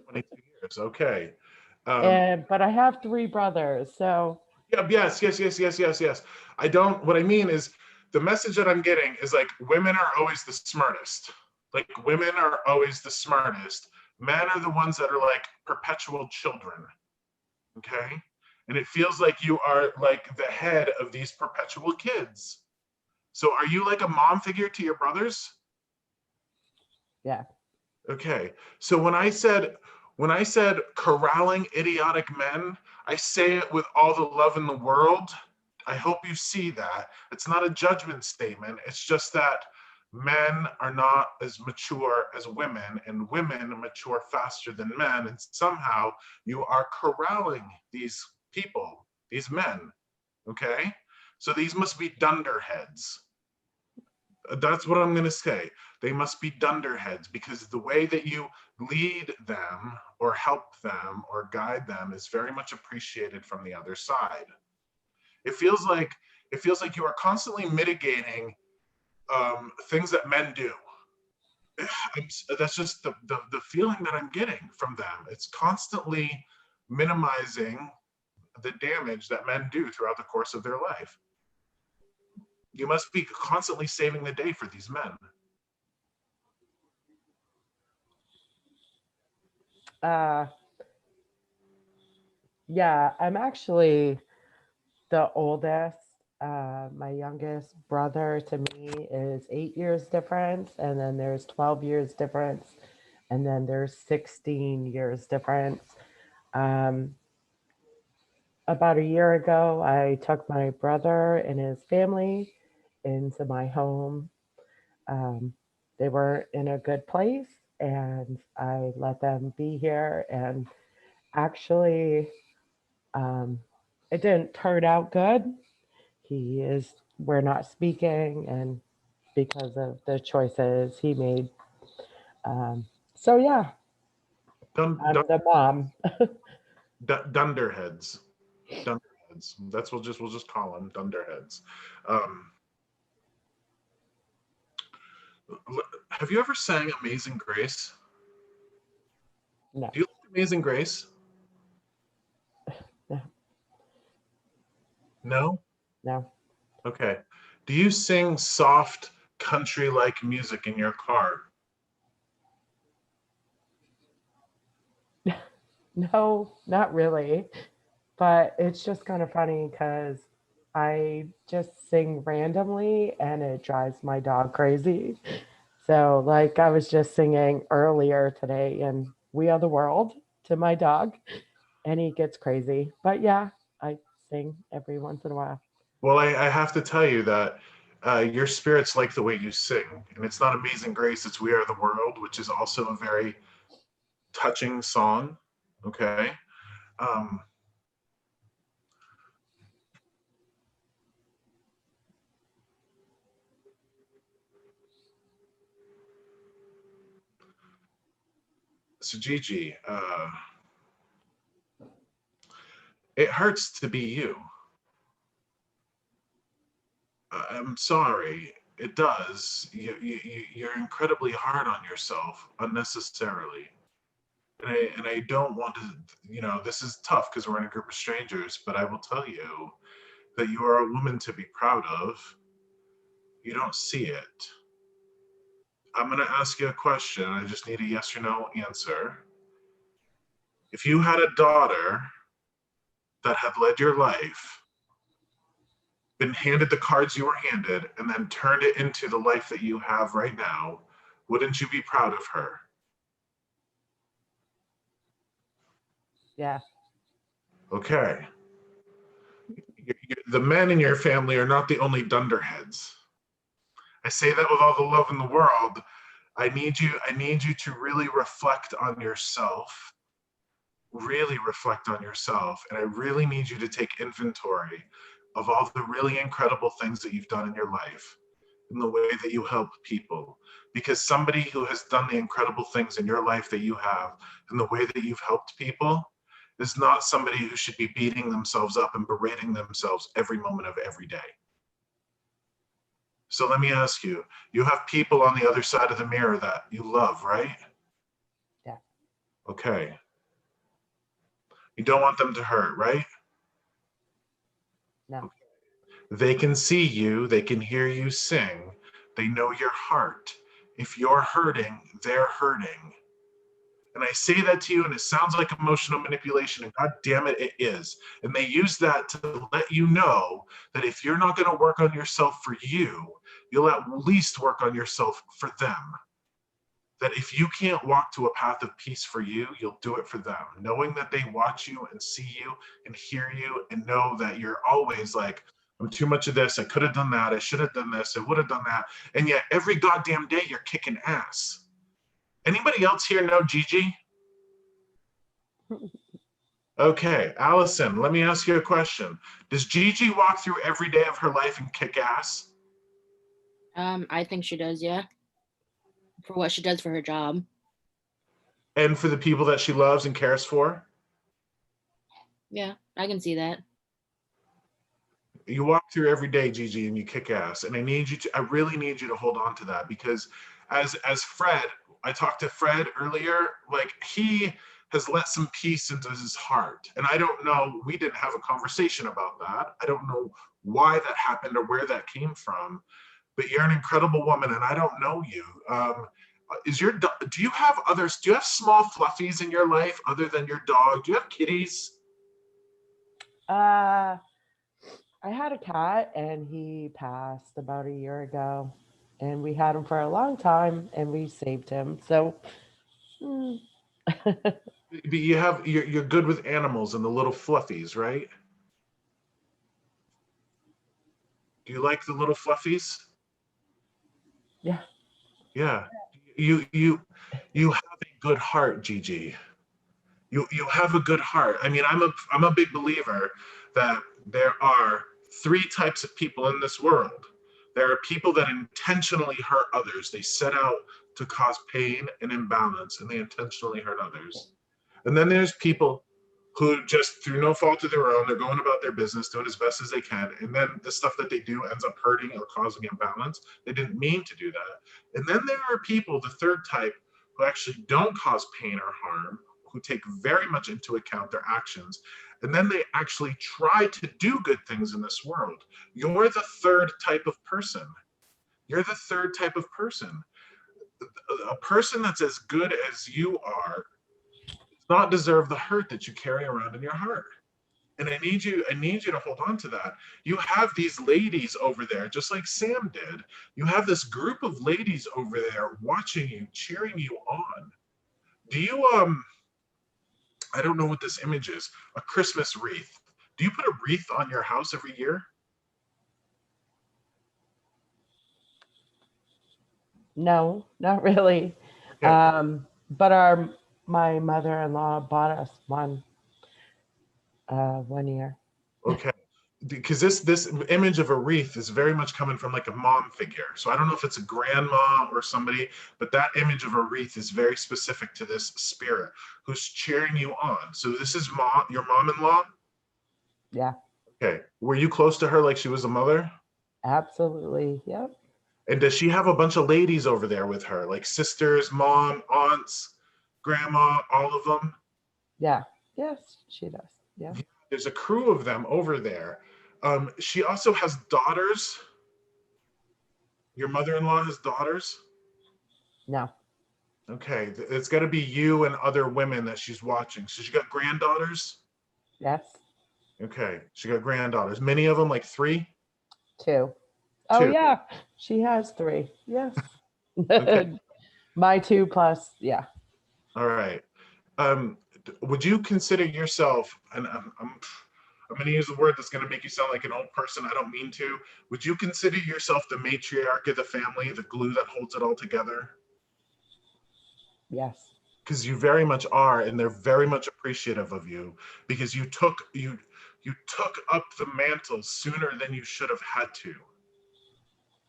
22 years. Okay. But I have three brothers. So, Yeah, yes. I don't, what I mean is the message that I'm getting is like women are always the smartest. Like women are always the smartest. Men are the ones that are like perpetual children. Okay. And it feels like you are like the head of these perpetual kids. So are you like a mom figure to your brothers? yeah. Okay. So when I said corralling idiotic men, I say it with all the love in the world. I hope you see that. It's not a judgment statement. It's just that men are not as mature as women, and women mature faster than men. And somehow you are corralling these people, these men. Okay. So these must be dunderheads. That's what I'm going to say. They must be dunderheads because the way that you lead them or help them or guide them is very much appreciated from the other side. It feels like you are constantly mitigating things that men do. That's just the feeling that I'm getting from them. It's constantly minimizing the damage that men do throughout the course of their life. You must be constantly saving the day for these men. Uh, yeah, I'm actually the oldest. My youngest brother to me is 8 years difference, and then there's 12 years difference, and then there's 16 years difference. Um, about a year ago, I took my brother and his family into my home. Um, they were in a good place, and I let them be here. And actually, um, it didn't turn out good. We're not speaking, and because of the choices he made. Um, so, yeah, Dun, I'm dun, the mom. dunderheads. Dunderheads. That's we'll just call them dunderheads. Um, have you ever sang Amazing Grace? No, Do you like Amazing Grace? no, No? no, Okay. Do you sing soft country-like music in your car? no, not really. But it's just kind of funny because I just sing randomly and it drives my dog crazy. So, like, I was just singing earlier today in We Are the World to my dog, and he gets crazy. But yeah, I sing every once in a while. Well, I have to tell you that your spirits like the way you sing. And it's not Amazing Grace, it's We Are the World, which is also a very touching song. Okay. Um, so Gigi, it hurts to be you. I'm sorry. It does. You're incredibly hard on yourself unnecessarily. It And I don't want to, this is tough because we're in a group of strangers, but I will tell you that you are a woman to be proud of. You don't see it. I'm going to ask you a question. I just need a yes or no answer. If you had a daughter that had led your life, been handed the cards you were handed, and then turned it into the life that you have right now, wouldn't you be proud of her? Yeah. Okay. The men in your family are not the only dunderheads. I say that with all the love in the world. I need you to really reflect on yourself. Really reflect on yourself. And I really need you to take inventory of all the really incredible things that you've done in your life and the way that you help people. Because somebody who has done the incredible things in your life that you have and the way that you've helped people is not somebody who should be beating themselves up and berating themselves every moment of every day. So let me ask you, you have people on the other side of the mirror that you love, right? Yeah. Okay. You don't want them to hurt, right? No. They can see you, they can hear you sing, they know your heart. If you're hurting, they're hurting. And I say that to you, and it sounds like emotional manipulation, and God damn it, it is. And they use that to let you know that if you're not going to work on yourself for you, you'll at least work on yourself for them. That if you can't walk to a path of peace for you, you'll do it for them. Knowing that they watch you and see you and hear you and know that you're always like, I'm too much of this. I could have done that. I should have done this. I would have done that. And yet every goddamn day you're kicking ass. Anybody else here know Gigi? Okay, Allison, let me ask you a question. Does Gigi walk through every day of her life and kick ass? I think she does, yeah. For what she does for her job. And for the people that she loves and cares for? Yeah, I can see that. You walk through every day, Gigi, and you kick ass. And I really need you to hold on to that, because as Fred, I talked to Fred earlier, like he has let some peace into his heart. And I don't know, we didn't have a conversation about that. I don't know why that happened or where that came from, but you're an incredible woman and I don't know you. Do you have small fluffies in your life other than your dog? Do you have kitties? I had a cat and he passed about a year ago, and we had him for a long time and we saved him. So But you're good with animals and the little fluffies, right? Do you like the little fluffies? yeah. Yeah. You have a good heart, Gigi. You have a good heart. I mean, I'm a big believer that there are three types of people in this world. There are people that intentionally hurt others. They set out to cause pain and imbalance, and they intentionally hurt others. And then there's people who just through no fault of their own, they're going about their business, doing as best as they can. And then the stuff that they do ends up hurting or causing imbalance. They didn't mean to do that. And then there are people, the third type, who actually don't cause pain or harm, who take very much into account their actions. And then they actually try to do good things in this world. You're the third type of person. You're the third type of person. A person that's as good as you are not deserve the hurt that you carry around in your heart. And I need you to hold on to that. You have these ladies over there, just like Sam did. You have this group of ladies over there watching you, cheering you on. Do you I don't know what this image is, a Christmas wreath. Do you put a wreath on your house every year? No, not really. Okay. But my mother-in-law bought us one year. Okay. Because this image of a wreath is very much coming from like a mom figure. So I don't know if it's a grandma or somebody, but that image of a wreath is very specific to this spirit who's cheering you on. So this is your mom-in-law? Yeah, Okay. Were you close to her like she was a mother? absolutely. Yep. And does she have a bunch of ladies over there with her, like sisters, mom, aunts, grandma, all of them? Yeah. Yes, she does. Yeah. There's a crew of them over there. She also has daughters. Your mother-in-law has daughters? No. Okay, it's got to be you and other women that she's watching. So she got granddaughters? Yes. Okay, she got granddaughters. Many of them, like 3? 2. Oh 2. yeah, she has 3. Yes. Okay. My 2 plus. Yeah. All right. Would you consider yourself, and I'm going to use a word that's going to make you sound like an old person. I don't mean to. Would you consider yourself the matriarch of the family, the glue that holds it all together? Yes. Because you very much are, and they're very much appreciative of you because you took up the mantle sooner than you should have had to.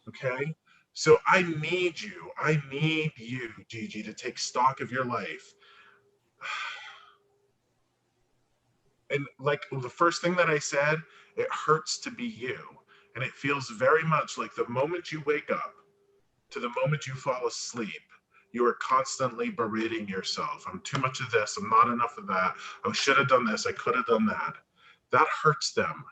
Okay? So I need you, Gigi, to take stock of your life. And like the first thing that I said, it hurts to be you. And it feels very much like the moment you wake up to the moment you fall asleep, you are constantly berating yourself. I'm too much of this. I'm not enough of that. I should have done this. I could have done that. That hurts them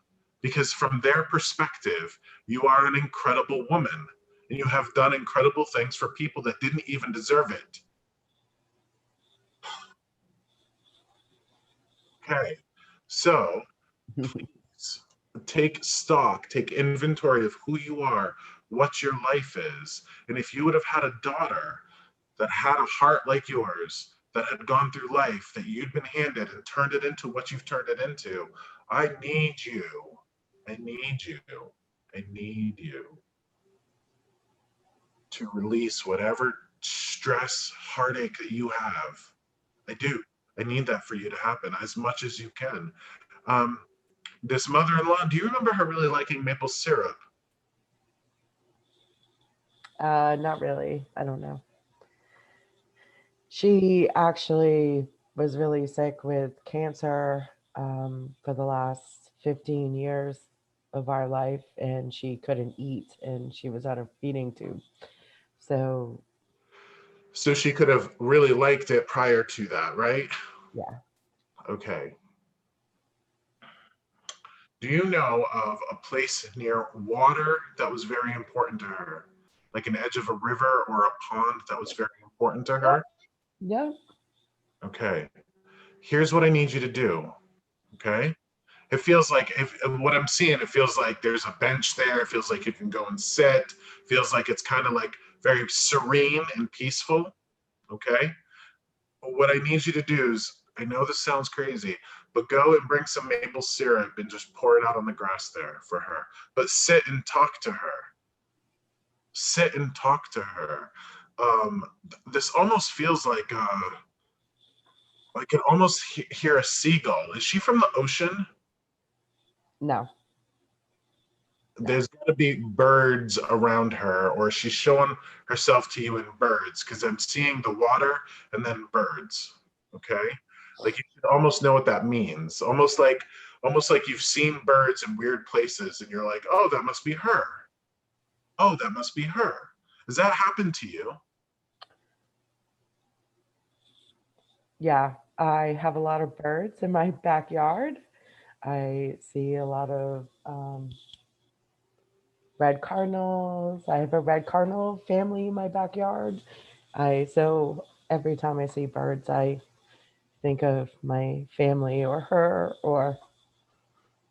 because from their perspective, you are an incredible woman and you have done incredible things for people that didn't even deserve it. Okay. So please take stock, take inventory of who you are, what your life is. And if you would have had a daughter that had a heart like yours, that had gone through life, that you'd been handed and turned it into what you've turned it into, I need you. I need you. I need you to release whatever stress, heartache that you have. I do. I need that for you to happen as much as you can. Um, this mother-in-law, do you remember her really liking maple syrup? Not really. I don't know. She actually was really sick with cancer for the last 15 years of our life, and she couldn't eat, and she was on a feeding tube. So, So she could have really liked it prior to that, right? yeah. Okay. Do you know of a place near water that was very important to her? Like an edge of a river or a pond that was very important to Yep. her? Yep. Okay. Here's what I need you to do. Okay. It feels like if what I'm seeing, it feels like there's a bench there. It feels like you can go and sit. It feels like it's kind of like very serene and peaceful. Okay. What I need you to do is, I know this sounds crazy, but go and bring some maple syrup and just pour it out on the grass there for her. But sit and talk to her. Sit and talk to her. This almost feels like I can almost hear a seagull. Is she from the ocean? No. There's got to be birds around her, or she's showing herself to you in birds because I'm seeing the water and then birds. Okay, like you should almost know what that means. Almost like you've seen birds in weird places, and you're like, oh, that must be her. Oh, that must be her. Has that happened to you? Yeah. I have a lot of birds in my backyard. I see a lot of red cardinals. I have a red cardinal family in my backyard. So every time I see birds, I think of my family or her or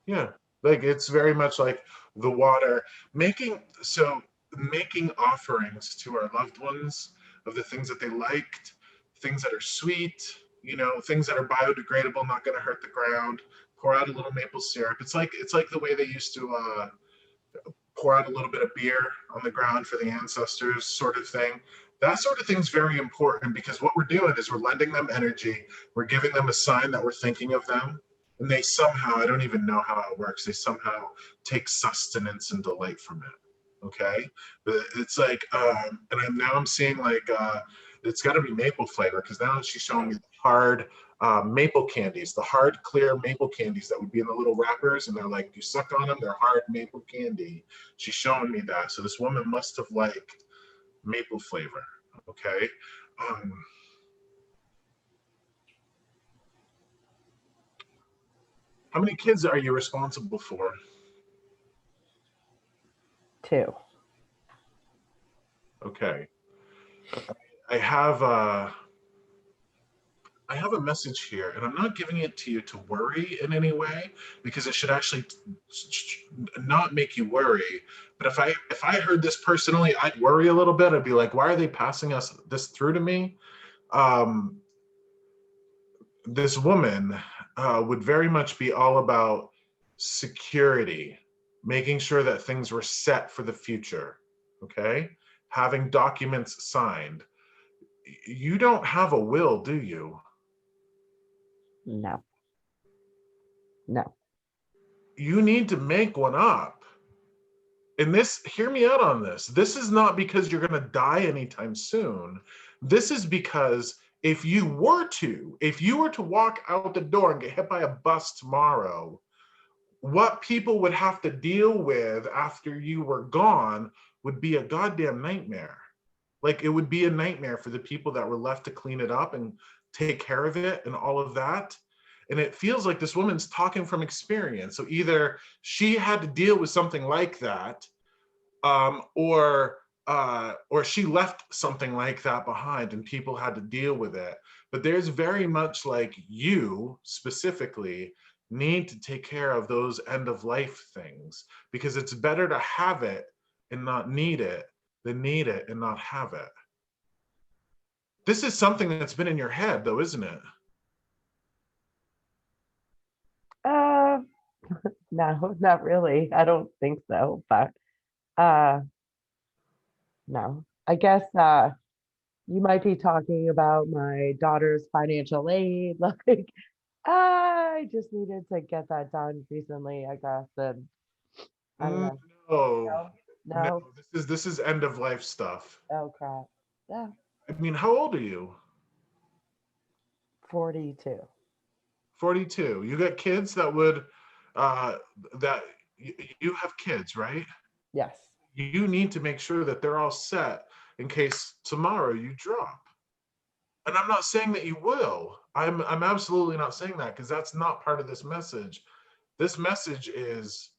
Yeah, like it's very much like the water making offerings to our loved ones of the things that they liked, things that are sweet, things that are biodegradable, not going to hurt the ground. Pour out a little maple syrup. It's like the way they used to pour out a little bit of beer on the ground for the ancestors, sort of thing. That sort of thing is very important because what we're doing is we're lending them energy. We're giving them a sign that we're thinking of them. And they somehow, I don't even know how it works, they somehow take sustenance and delight from it. Okay. But it's like, and now I'm seeing like, it's got to be maple flavor because now she's showing me the hard maple candies, the hard, clear maple candies that would be in the little wrappers. And they're like, you suck on them, they're hard maple candy. She's showing me that. So this woman must have liked maple flavor. Okay. Um, How many kids are you responsible for? 2. Okay. I have a message here, and I'm not giving it to you to worry in any way, because it should actually not make you worry. But if I heard this personally, I'd worry a little bit. I'd be like, why are they passing us this through to me? Um, this woman would very much be all about security, making sure that things were set for the future. Okay, having documents signed. You don't have a will, do you? No. No. You need to make one up. And this, hear me out on this. This is not because you're going to die anytime soon. This is because if you were to walk out the door and get hit by a bus tomorrow, what people would have to deal with after you were gone would be a goddamn nightmare. Like, it would be a nightmare for the people that were left to clean it up and take care of it and all of that. And it feels like this woman's talking from experience. So either she had to deal with something like that, or she left something like that behind and people had to deal with it. But there's very much like you specifically need to take care of those end of life things, because it's better to have it and not need it than need it and not have it. This is something that's been in your head though, isn't it? Uh, no, not really. I don't think so. But uh, no. I guess you might be talking about my daughter's financial aid. Like, I just needed to get that done recently, I guess. And I don't know. No, No, no, no. this is end of life stuff. Oh crap. Yeah, I mean, how old are you? 42. 42. You got kids that would, uh, that you have kids, right? Yes. You need to make sure that they're all set in case tomorrow you drop. And I'm not saying that you will. I'm absolutely not saying that, because that's not part of this message. This message is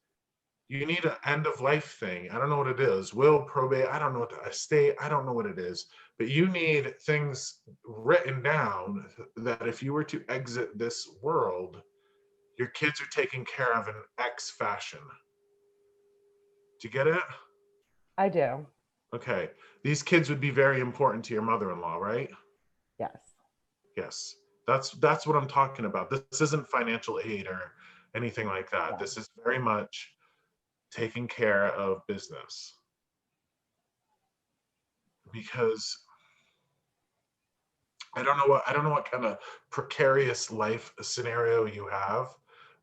you need an end of life thing. I don't know what it is. Will, probate, I don't know what to, estate, I don't know what it is. But you need things written down that if you were to exit this world, your kids are taken care of in X fashion. Do you get it? I do. Okay. These kids would be very important to your mother-in-law, right? Yes. Yes. That's what I'm talking about. This isn't financial aid or anything like that. Yeah. This is very much taking care of business. Because I don't know what kind of precarious life scenario you have,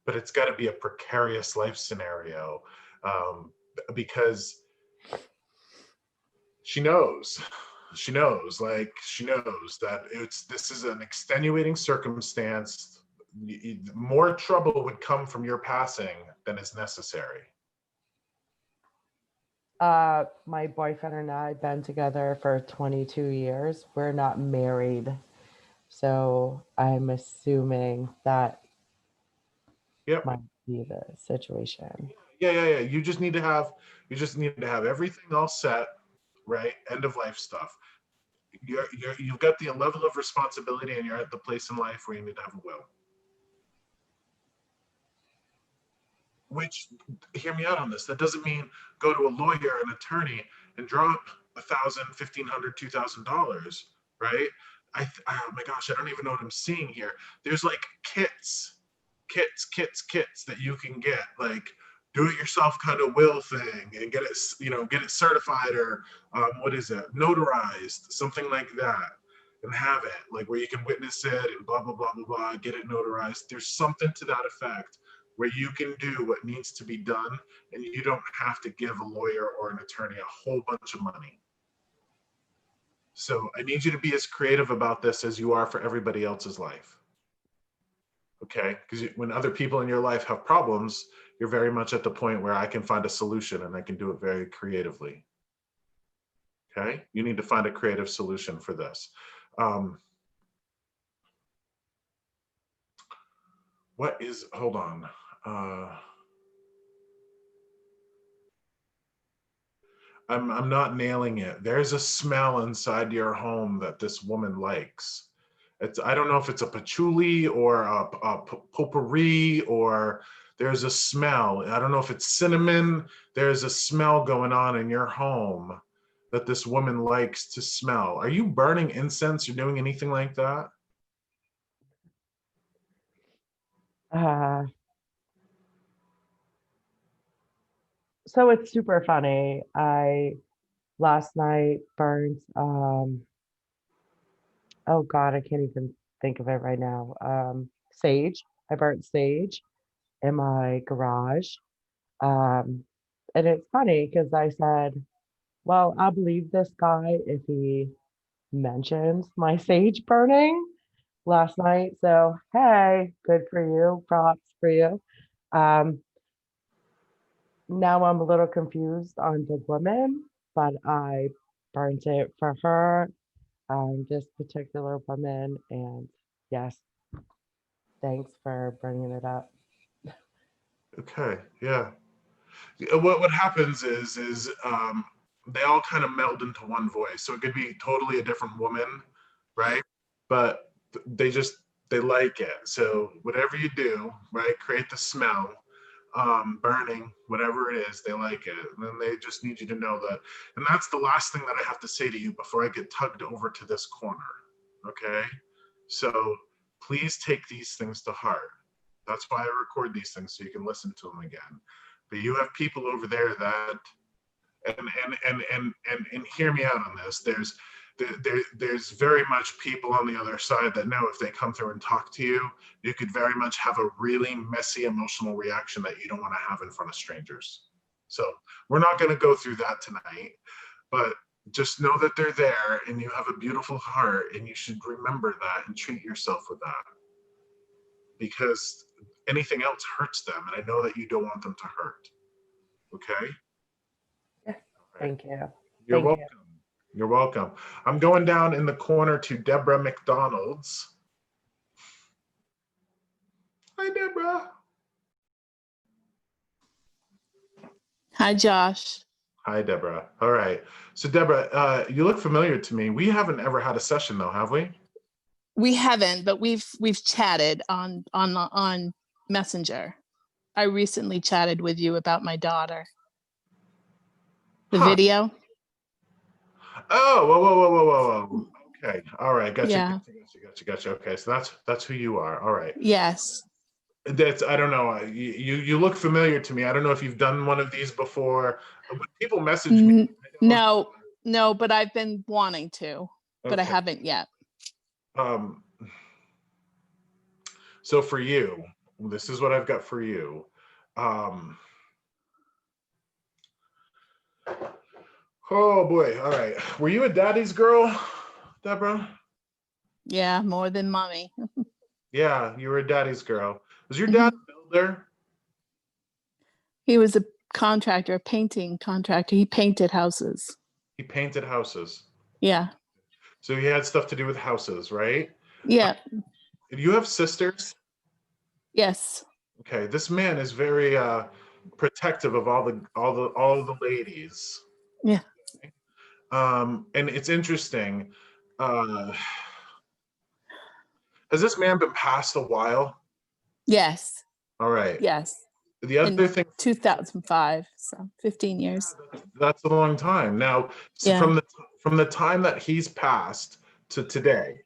but it's got to be a precarious life scenario, because she knows she knows that this is an extenuating circumstance. More trouble would come from your passing than is necessary. My boyfriend and I have been together for 22 years. We're not married. So I'm assuming that Yep. might be the situation. Yeah. You just need to have everything all set, right? End of life stuff. You've got the level of responsibility, and you're at the place in life where you need to have a will. Which, hear me out on this, that doesn't mean go to a lawyer, an attorney, and drop $1,000, $1,500, $2,000, right? Oh my gosh, I don't even know what I'm seeing here. There's like kits that you can get, like do it yourself kind of will thing, and get it, get it certified, or what is it, notarized, something like that, and have it like where you can witness it and blah blah blah blah blah, get it notarized. There's something to that effect where you can do what needs to be done, and you don't have to give a lawyer or an attorney a whole bunch of money. So I need you to be as creative about this as you are for everybody else's life. Okay? Because when other people in your life have problems, you're very much at the point where I can find a solution, and I can do it very creatively. Okay? You need to find a creative solution for this. Hold on. I'm not nailing it. There's a smell inside your home that this woman likes. I don't know if it's a patchouli or a potpourri, or there's a smell. I don't know if it's cinnamon. There's a smell going on in your home that this woman likes to smell. Are you burning incense or doing anything like that? Uh, so it's super funny. I last night burned oh God, I can't even think of it right now. Sage. I burnt sage in my garage. Um, and it's funny because I said, well, I'll believe this guy if he mentions my sage burning last night. So, hey, good for you. Props for you. Um, now I'm a little confused on the woman, but I burnt it for her, this particular woman. And yes, thanks for bringing it up. Okay, yeah. What happens is they all kind of meld into one voice. So it could be totally a different woman, right? But they like it. So whatever you do, right, create the smell, burning, whatever it is, they like it. And then they just need you to know that. And that's the last thing that I have to say to you before I get tugged over to this corner. Okay? So please take these things to heart. That's why I record these things so you can listen to them again. But you have people over there that and hear me out on this. There's very much people on the other side that know if they come through and talk to you, you could very much have a really messy emotional reaction that you don't want to have in front of strangers. So we're not going to go through that tonight, but just know that they're there and you have a beautiful heart and you should remember that and treat yourself with that, because anything else hurts them, and I know that you don't want them to hurt. Okay? Yeah. Thank you. You're Thank you. welcome. You're welcome. I'm going down in the corner to Deborah McDonald's. Hi, Deborah. Hi, Josh. Hi, Deborah. All right. So, Deborah, you look familiar to me. We haven't ever had a session, though, have we? We haven't, but we've chatted on Messenger. I recently chatted with you about my daughter. The Huh. video. Oh, whoa. Okay. All right. Gotcha. Yeah. Gotcha. Okay. So that's who you are. All right. Yes. I don't know. You look familiar to me. I don't know if you've done one of these before. When people message me, No, but I've been wanting to, but I okay. haven't yet. So for you, this is what I've got for you. Oh boy. All right. Were you a daddy's girl, Deborah? Yeah, more than mommy. Yeah, you were a daddy's girl. Was your dad a builder? He was a contractor, a painting contractor. He painted houses. He painted houses. Yeah. So he had stuff to do with houses, right? Yeah. Do you have sisters? Yes. Okay, this man is very protective of all the ladies. Yeah. And it's interesting. Has this man been passed a while? Yes. All right. Yes. The other thing, 2005, so 15 years. that's a long time. Now, so Yeah. from the time that he's passed to today,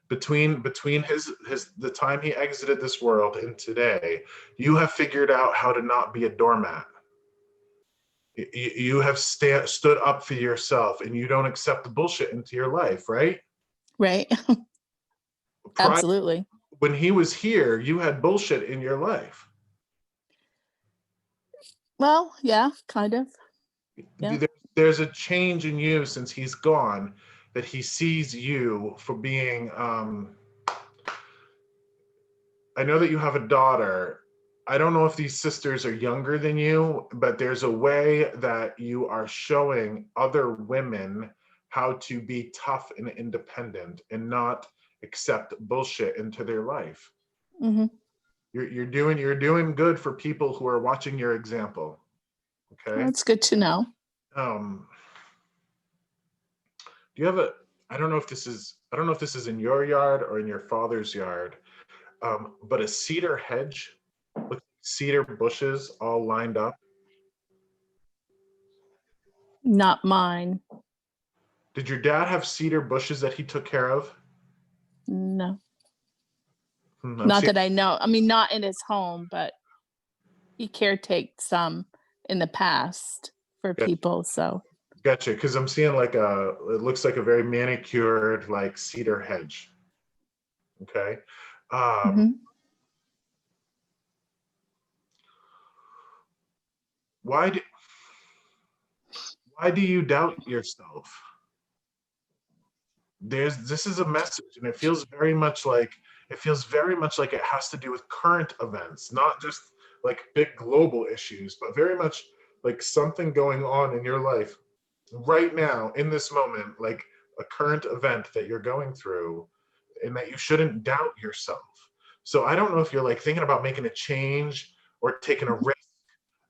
between the time he exited this world and today, you have figured out how to not be a doormat. You have stood up for yourself, and you don't accept the bullshit into your life, right? Right. Absolutely. When he was here, you had bullshit in your life. Well, yeah, kind of. Yeah. There's a change in you since he's gone, that he sees you for being, I know that you have a daughter. I don't know if these sisters are younger than you, but there's a way that you are showing other women how to be tough and independent and not accept bullshit into their life. Mm-hmm. you're doing good for people who are watching your example. Okay. That's good to know. Do you have a, I don't know if this is in your yard or in your father's yard, but a cedar hedge with cedar bushes all lined up? Not mine. Did your dad have cedar bushes that he took care of? No, I'm not seeing- that I know. I mean, not in his home, but he caretaked some in the past for Yeah. people. So Gotcha, because I'm seeing like it looks like a very manicured like cedar hedge. Okay. mhm. Why do you doubt yourself? This is a message, and it feels very much like it has to do with current events, not just like big global issues, but very much like something going on in your life right now in this moment, like a current event that you're going through, and that you shouldn't doubt yourself. So I don't know if you're like thinking about making a change or taking a risk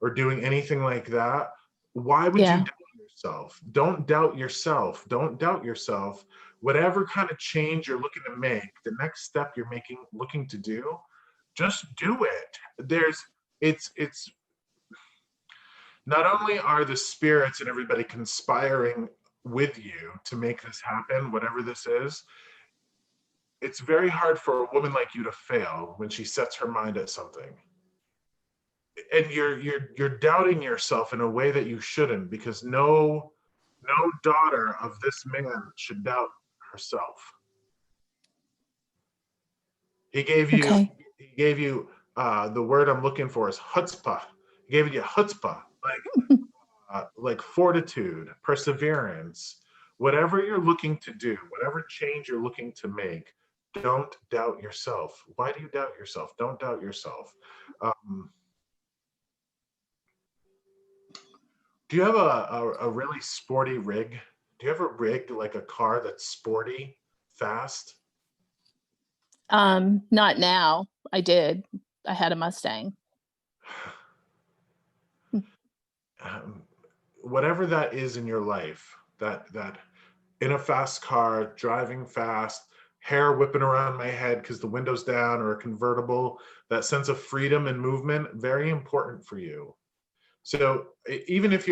or doing anything like that. Why would you Yeah. doubt yourself? Don't doubt yourself. Don't doubt yourself. Whatever kind of change you're looking to make, the next step you're looking to do, just do it. It's not only are the spirits and everybody conspiring with you to make this happen, whatever this is, it's very hard for a woman like you to fail when she sets her mind at something. And you're doubting yourself in a way that you shouldn't, because no daughter of this man should doubt herself. He gave Okay. you the word I'm looking for is chutzpah. He gave you chutzpah, like fortitude, perseverance, whatever you're looking to do, whatever change you're looking to make. Don't doubt yourself. Why do you doubt yourself? Don't doubt yourself. Do you have a really sporty rig? Do you have a rig like a car that's sporty, fast? Not now. I did. I had a Mustang. Whatever that is in your life, that in a fast car, driving fast, hair whipping around my head because the window's down, or a convertible, that sense of freedom and movement, very important for you. So even if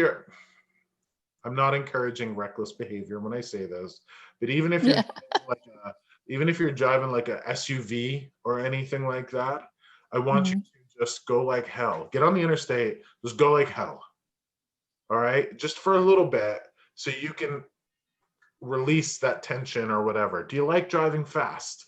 I'm not encouraging reckless behavior when I say this, but even if you're Yeah. even if you're driving like a SUV or anything like that, I want you to just go like hell. Get on the interstate, just go like hell. All right, just for a little bit, so you can release that tension or whatever. Do you like driving fast?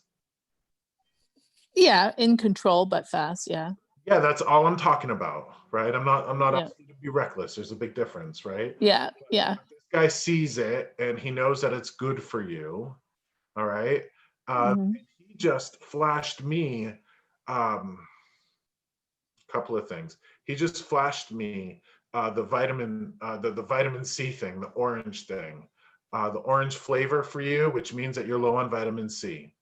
Yeah, in control but fast. Yeah. Yeah, that's all I'm talking about, right? I'm not Yeah. asking you to be reckless. There's a big difference, right? Yeah. Yeah. This guy sees it and he knows that it's good for you. All right. Mhm. He just flashed me a couple of things. He just flashed me the vitamin C thing, the orange thing, the orange flavor for you, which means that you're low on vitamin C.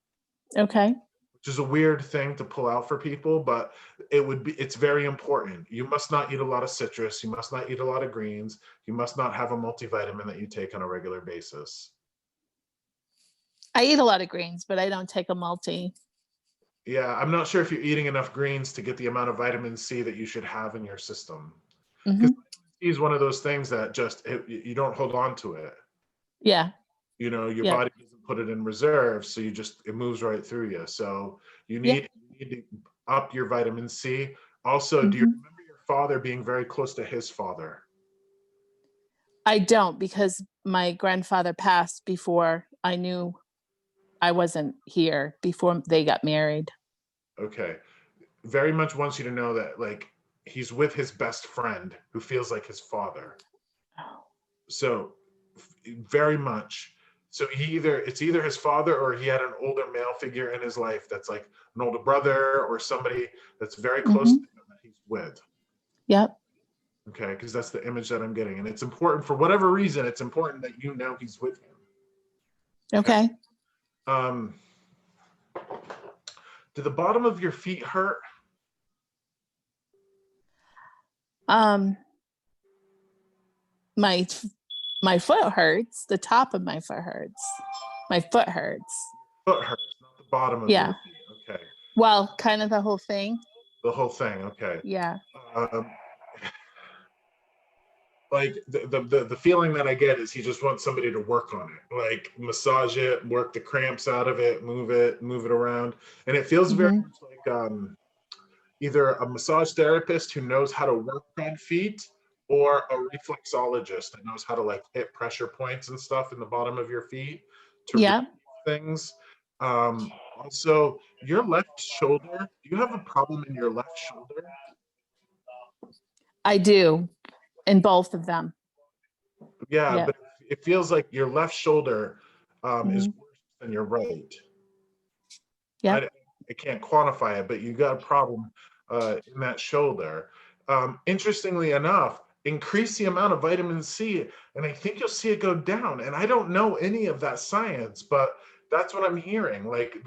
Okay. Which is a weird thing to pull out for people, but it's very important. You must not eat a lot of citrus. You must not eat a lot of greens. You must not have a multivitamin that you take on a regular basis. I eat a lot of greens, but I don't take a multi. Yeah, I'm not sure if you're eating enough greens to get the amount of vitamin C that you should have in your system. Mhm. Because C is one of those things that just you don't hold on to it. Yeah. You know, your Yeah. body doesn't put it in reserve, so it moves right through you. So you Yeah. need to up your vitamin C. Also, do you Mhm. remember your father being very close to his father? I don't, because my grandfather passed before I knew I wasn't here, before they got married. Okay. Very much wants you to know that like he's with his best friend who feels like his father. Oh. So very much. So it's either his father or he had an older male figure in his life that's like an older brother or somebody that's very close to him that he's with. Yep. Okay, because that's the image that I'm getting. And it's important, for whatever reason, it's important that you know he's with him. Okay. Do the bottom of your feet hurt? Um, my my foot hurts. The top of my foot hurts. My foot hurts. Foot hurts, not the bottom of Yeah. your feet. Okay. Well, kind of the whole thing. The whole thing. Okay. Yeah. Um, like the feeling that I get is he just wants somebody to work on it, like massage it, work the cramps out of it, move it around. And it feels very Mhm. much like either a massage therapist who knows how to work on feet or a reflexologist that knows how to like hit pressure points and stuff in the bottom of your feet to read Yeah, things. Also, your left shoulder, do you have a problem in your left shoulder? I do in both of them. Yeah, Yeah. but it feels like your left shoulder is Mhm. worse than your right. Yeah. I can't quantify it, but you got a problem in that shoulder. Interestingly enough, increase the amount of vitamin C, and I think you'll see it go down. And I don't know any of that science, but that's what I'm hearing. Like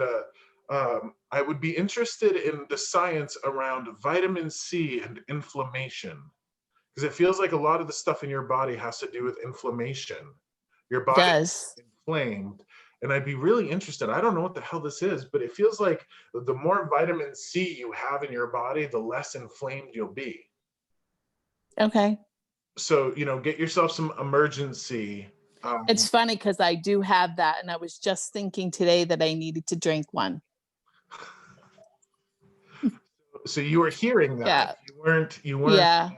I would be interested in the science around vitamin C and inflammation, because it feels like a lot of the stuff in your body has to do with inflammation. Your It body does. is inflamed. And I'd be really interested. I don't know what the hell this is, but it feels like the more vitamin C you have in your body, the less inflamed you'll be. Okay. So, get yourself some emergency. It's funny because I do have that, and I was just thinking today that I needed to drink one. So you were hearing Yeah. that. You weren't, Yeah.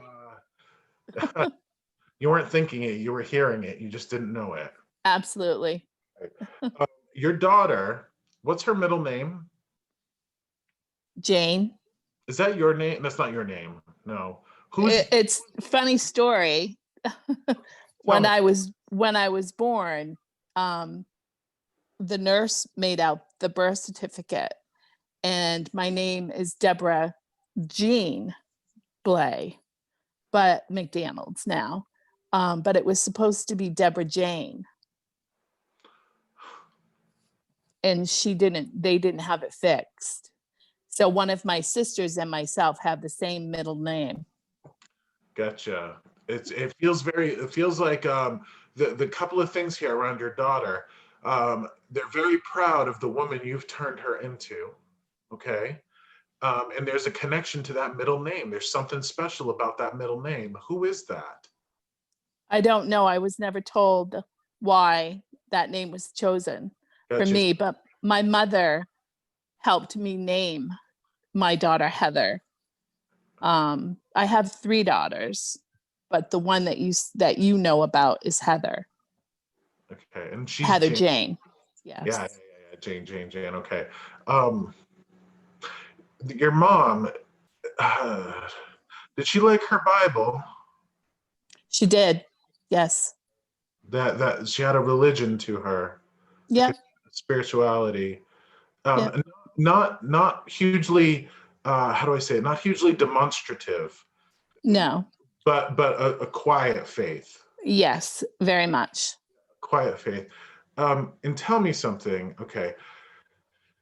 you weren't thinking it. You were hearing it. You just didn't know it. Absolutely. Your daughter, what's her middle name? Jane. Is that your name? That's not your name. No. Who's It's a funny story. when I was born, the nurse made out the birth certificate, and my name is Deborah Jean Blay, but McDonald's now. But it was supposed to be Deborah Jane, and they didn't have it fixed. So one of my sisters and myself have the same middle name. Gotcha. It feels like the couple of things here around your daughter. They're very proud of the woman you've turned her into. Okay. And there's a connection to that middle name. There's something special about that middle name. Who is that? I don't know. I was never told why that name was chosen for Gotcha. me, but my mother helped me name my daughter Heather. I have 3 daughters, but the one that you know about is Heather. Okay. And she's Heather Jane. Jane. Yes. Yeah. Jane. Okay. Your mom, did she like her Bible? She did. Yes. That she had a religion to her. Yeah. Like a spirituality. Yeah. Not hugely, how do I say it? Not hugely demonstrative, No. but a quiet faith. Yes, very much. Quiet faith. And tell me something. Okay.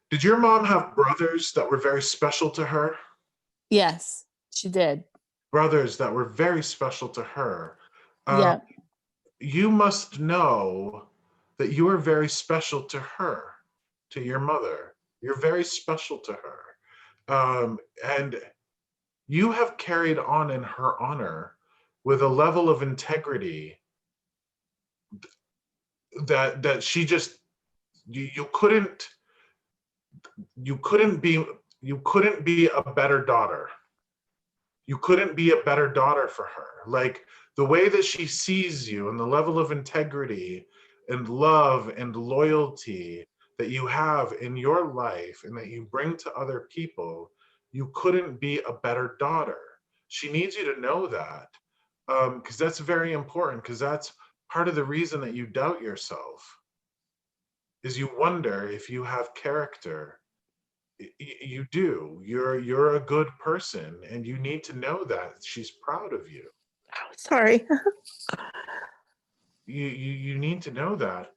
Did your mom have brothers that were very special to her? Yes, she did. Brothers that were very special to her. Yeah. You must know that you are very special to her, to your mother. You're very special to her. And you have carried on in her honor with a level of integrity that she just you couldn't be a better daughter. You couldn't be a better daughter for her. Like the way that she sees you and the level of integrity and love and loyalty that you have in your life and that you bring to other people, you couldn't be a better daughter. She needs you to know that, because that's very important, because that's part of the reason that you doubt yourself is you wonder if you have character. You do. You're a good person, and you need to know that she's proud of you. Oh, sorry. You need to know that.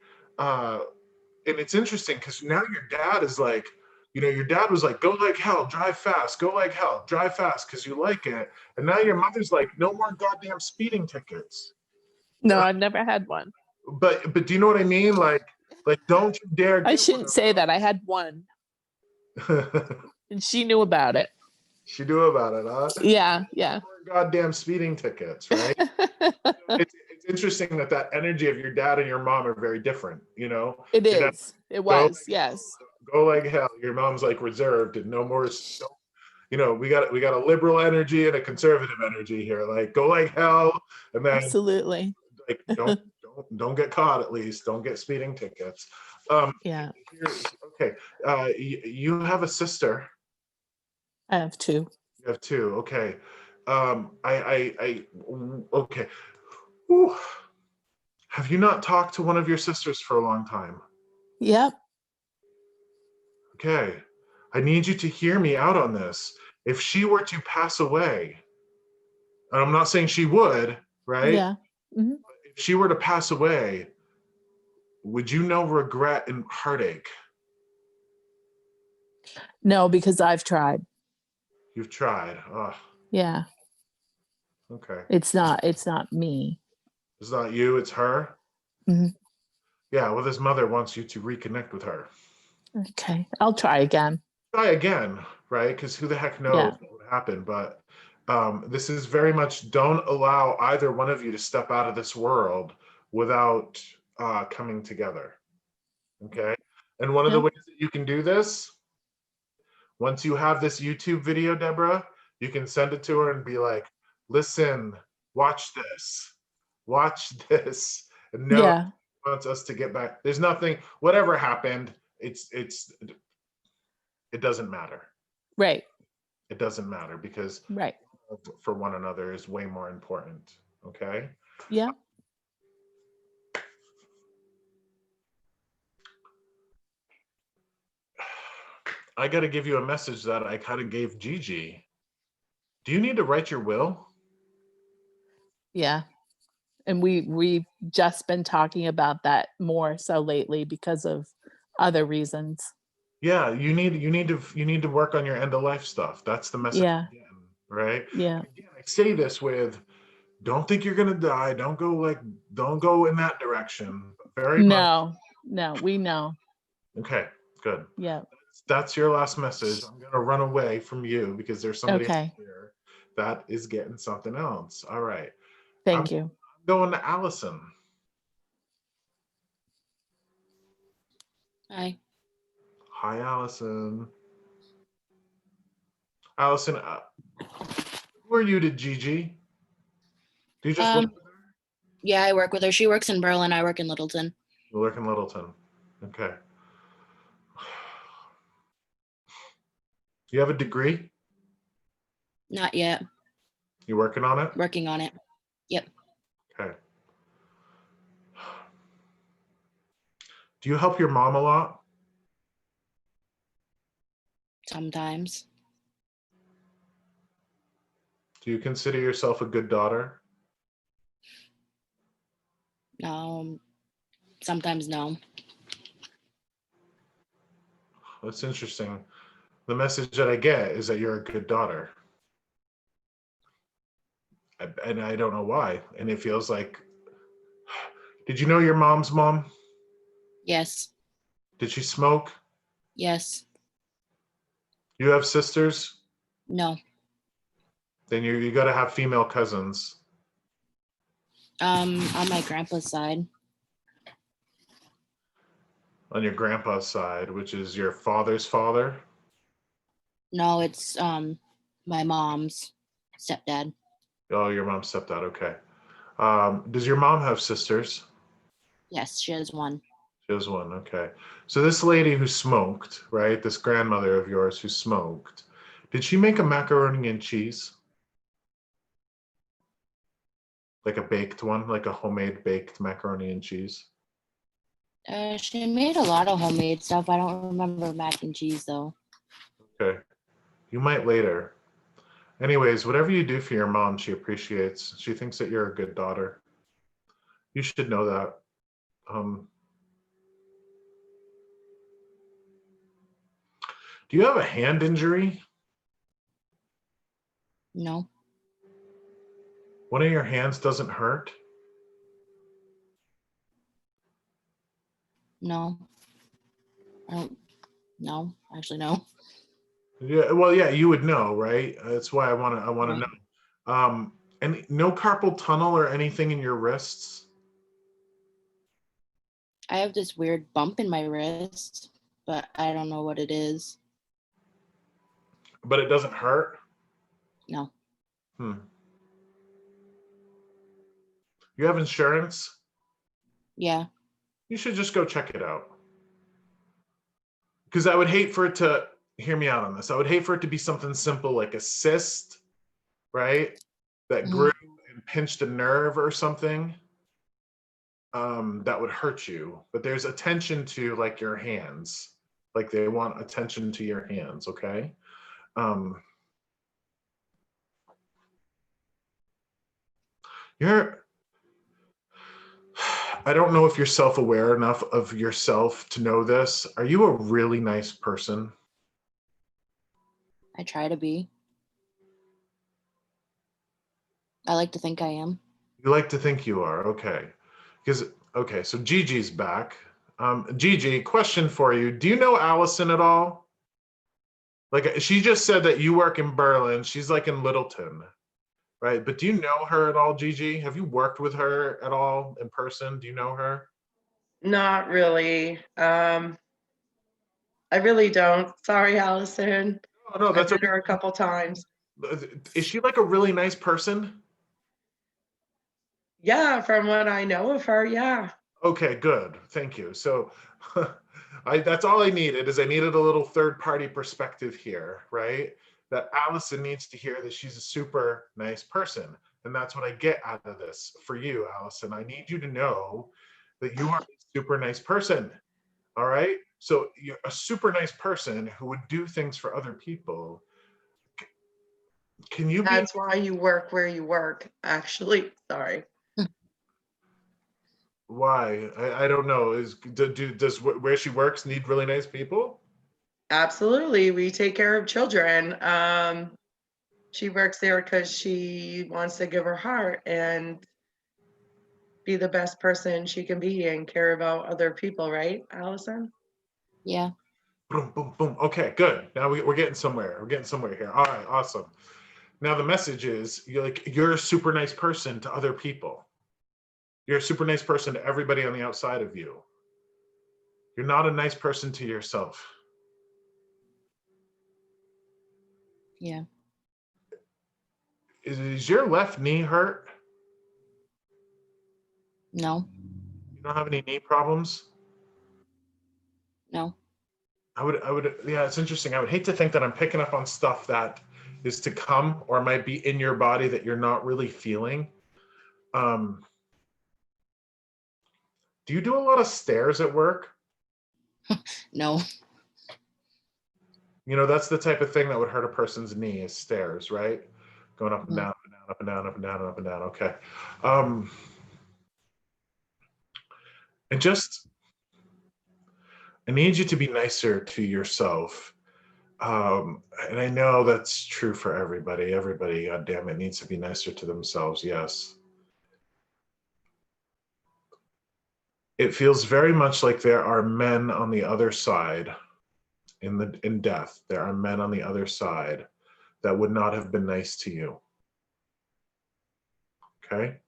And it's interesting because now your dad is like, you know, your dad was like, go like hell, drive fast, go like hell, drive fast because you like it. And now your mother's like, no more goddamn speeding tickets. No, I've never had one. But do you know what I mean? Like don't you dare I get shouldn't say that. I had one, one. and she knew about it. She knew about it, huh? Yeah, yeah. Goddamn speeding tickets, right? It's interesting that energy of your dad and your mom are very different, you know? It Your dad, is. It go was. like, Yes. go like hell. Your mom's like reserved and no more. You know, we got a liberal energy and a conservative energy here. Like go like hell, and then Absolutely. like don't get caught. At least don't get speeding tickets. Yeah. Okay. You have a sister. I have two. You have two. Okay. Okay. Whew. Have you not talked to one of your sisters for a long time? Yep. Okay. I need you to hear me out on this. If she were to pass away, and I'm not saying she would, right? Yeah. Mhm. If she were to pass away, would you know regret and heartache? No, because I've tried. You've tried. Oh, Yeah. okay. It's not me. It's not you, it's her. Mhm. Yeah, well, this mother wants you to reconnect with her. Okay. I'll try again. Try again, right? Because who the heck knows Yeah. what would happen? But this is very much don't allow either one of you to step out of this world without coming together. Okay. And one of the Yeah. ways that you can do this, once you have this YouTube video, Deborah, you can send it to her and be like, listen, watch this, and no, Yeah. wants us to get back. There's nothing, whatever happened, it doesn't matter. Right. It doesn't matter because Right. for one another is way more important. Okay. Yeah. I got to give you a message that I kind of gave Gigi. Do you need to write your will? Yeah. And we've just been talking about that more so lately because of other reasons. Yeah, you need to work on your end of life stuff. That's the message Yeah. again, right? Yeah. Again, I say this with don't think you're gonna die. Don't go in that direction. Very much. No, we know. Okay, good. Yeah. That's your last message. I'm gonna run away from you because there's somebody else Okay. here that is getting something else. All right. Thank you. I'm going to Allison. Hi. Hi, Allison. Allison, who are you to Gigi? Do you just work with her? Yeah, I work with her. She works in Berlin. I work in Littleton. You work in Littleton. Okay. You have a degree? Not yet. You working on it? Working on it. Yep. Okay. Do you help your mom a lot? Sometimes. Do you consider yourself a good daughter? Sometimes no. That's interesting. The message that I get is that you're a good daughter. And I don't know why. And it feels like, did you know your mom's mom? Yes. Did she smoke? Yes. You have sisters? No. Then you got to have female cousins. On my grandpa's side. On your grandpa's side, which is your father's father? No, it's my mom's stepdad. Oh, your mom's stepdad. Okay. Does your mom have sisters? Yes, she has one. She has one. Okay. So this lady who smoked, right? This grandmother of yours who smoked, did she make a macaroni and cheese? Like a baked one, like a homemade baked macaroni and cheese? She made a lot of homemade stuff. I don't remember mac and cheese though. Okay. You might later. Anyways, whatever you do for your mom, she appreciates. She thinks that you're a good daughter. You should know that. Do you have a hand injury? No. One of your hands doesn't hurt? No. I don't. No. Actually, no. Yeah, well, yeah, you would know, right? That's why I want to Right. know. And no carpal tunnel or anything in your wrists? I have this weird bump in my wrist, but I don't know what it is. But it doesn't hurt? No. Hmm. You have insurance? Yeah. You should just go check it out. Because I would hate for it to, hear me out on this. I would hate for it to be something simple like a cyst, right? That Mhm. grew and pinched a nerve or something. That would hurt you. But there's attention to like your hands. Like they want attention to your hands, okay? You're, I don't know if you're self-aware enough of yourself to know this. Are you a really nice person? I try to be. I like to think I am. You like to think you are, okay. Because, okay, so Gigi's back. Gigi, question for you. Do you know Allison at all? Like, she just said that you work in Berlin. She's like in Littleton, right? But do you know her at all, Gigi? Have you worked with her at all in person? Do you know her? Not really. I really don't. Sorry, Allison. Oh, no, I've that's met okay. her a couple times. Is she like a really nice person? Yeah, from what I know of her, yeah. Okay, good. Thank you. So that's all I needed is I needed a little third party perspective here, right? That Allison needs to hear that she's a super nice person. And that's what I get out of this for you, Allison. I need you to know that you are a super nice person. All right. So you're a super nice person who would do things for other people. Can you be That's why you work where you work, actually. Sorry. why? I don't know. Does where she works need really nice people? Absolutely. We take care of children. She works there because she wants to give her heart and be the best person she can be and care about other people, right, Allison? Yeah. Boom, boom, boom. Okay, good. Now we're getting somewhere. We're getting somewhere here. All right, awesome. Now the message is you're a super nice person to other people. You're a super nice person to everybody on the outside of you. You're not a nice person to yourself. Yeah. Is your left knee hurt? No. You don't have any knee problems? No. Yeah, it's interesting. I would hate to think that I'm picking up on stuff that is to come or might be in your body that you're not really feeling. Do you do a lot of stairs at work? No. You know, that's the type of thing that would hurt a person's knee is stairs, right? Going up and Mhm. down, up and down, up and down, up and down, up and down. Okay. And just, I need you to be nicer to yourself. And I know that's true for everybody. Everybody, God damn it, needs to be nicer to themselves. Yes. It feels very much like there are men on the other side in death. There are men on the other side that would not have been nice to you. Okay?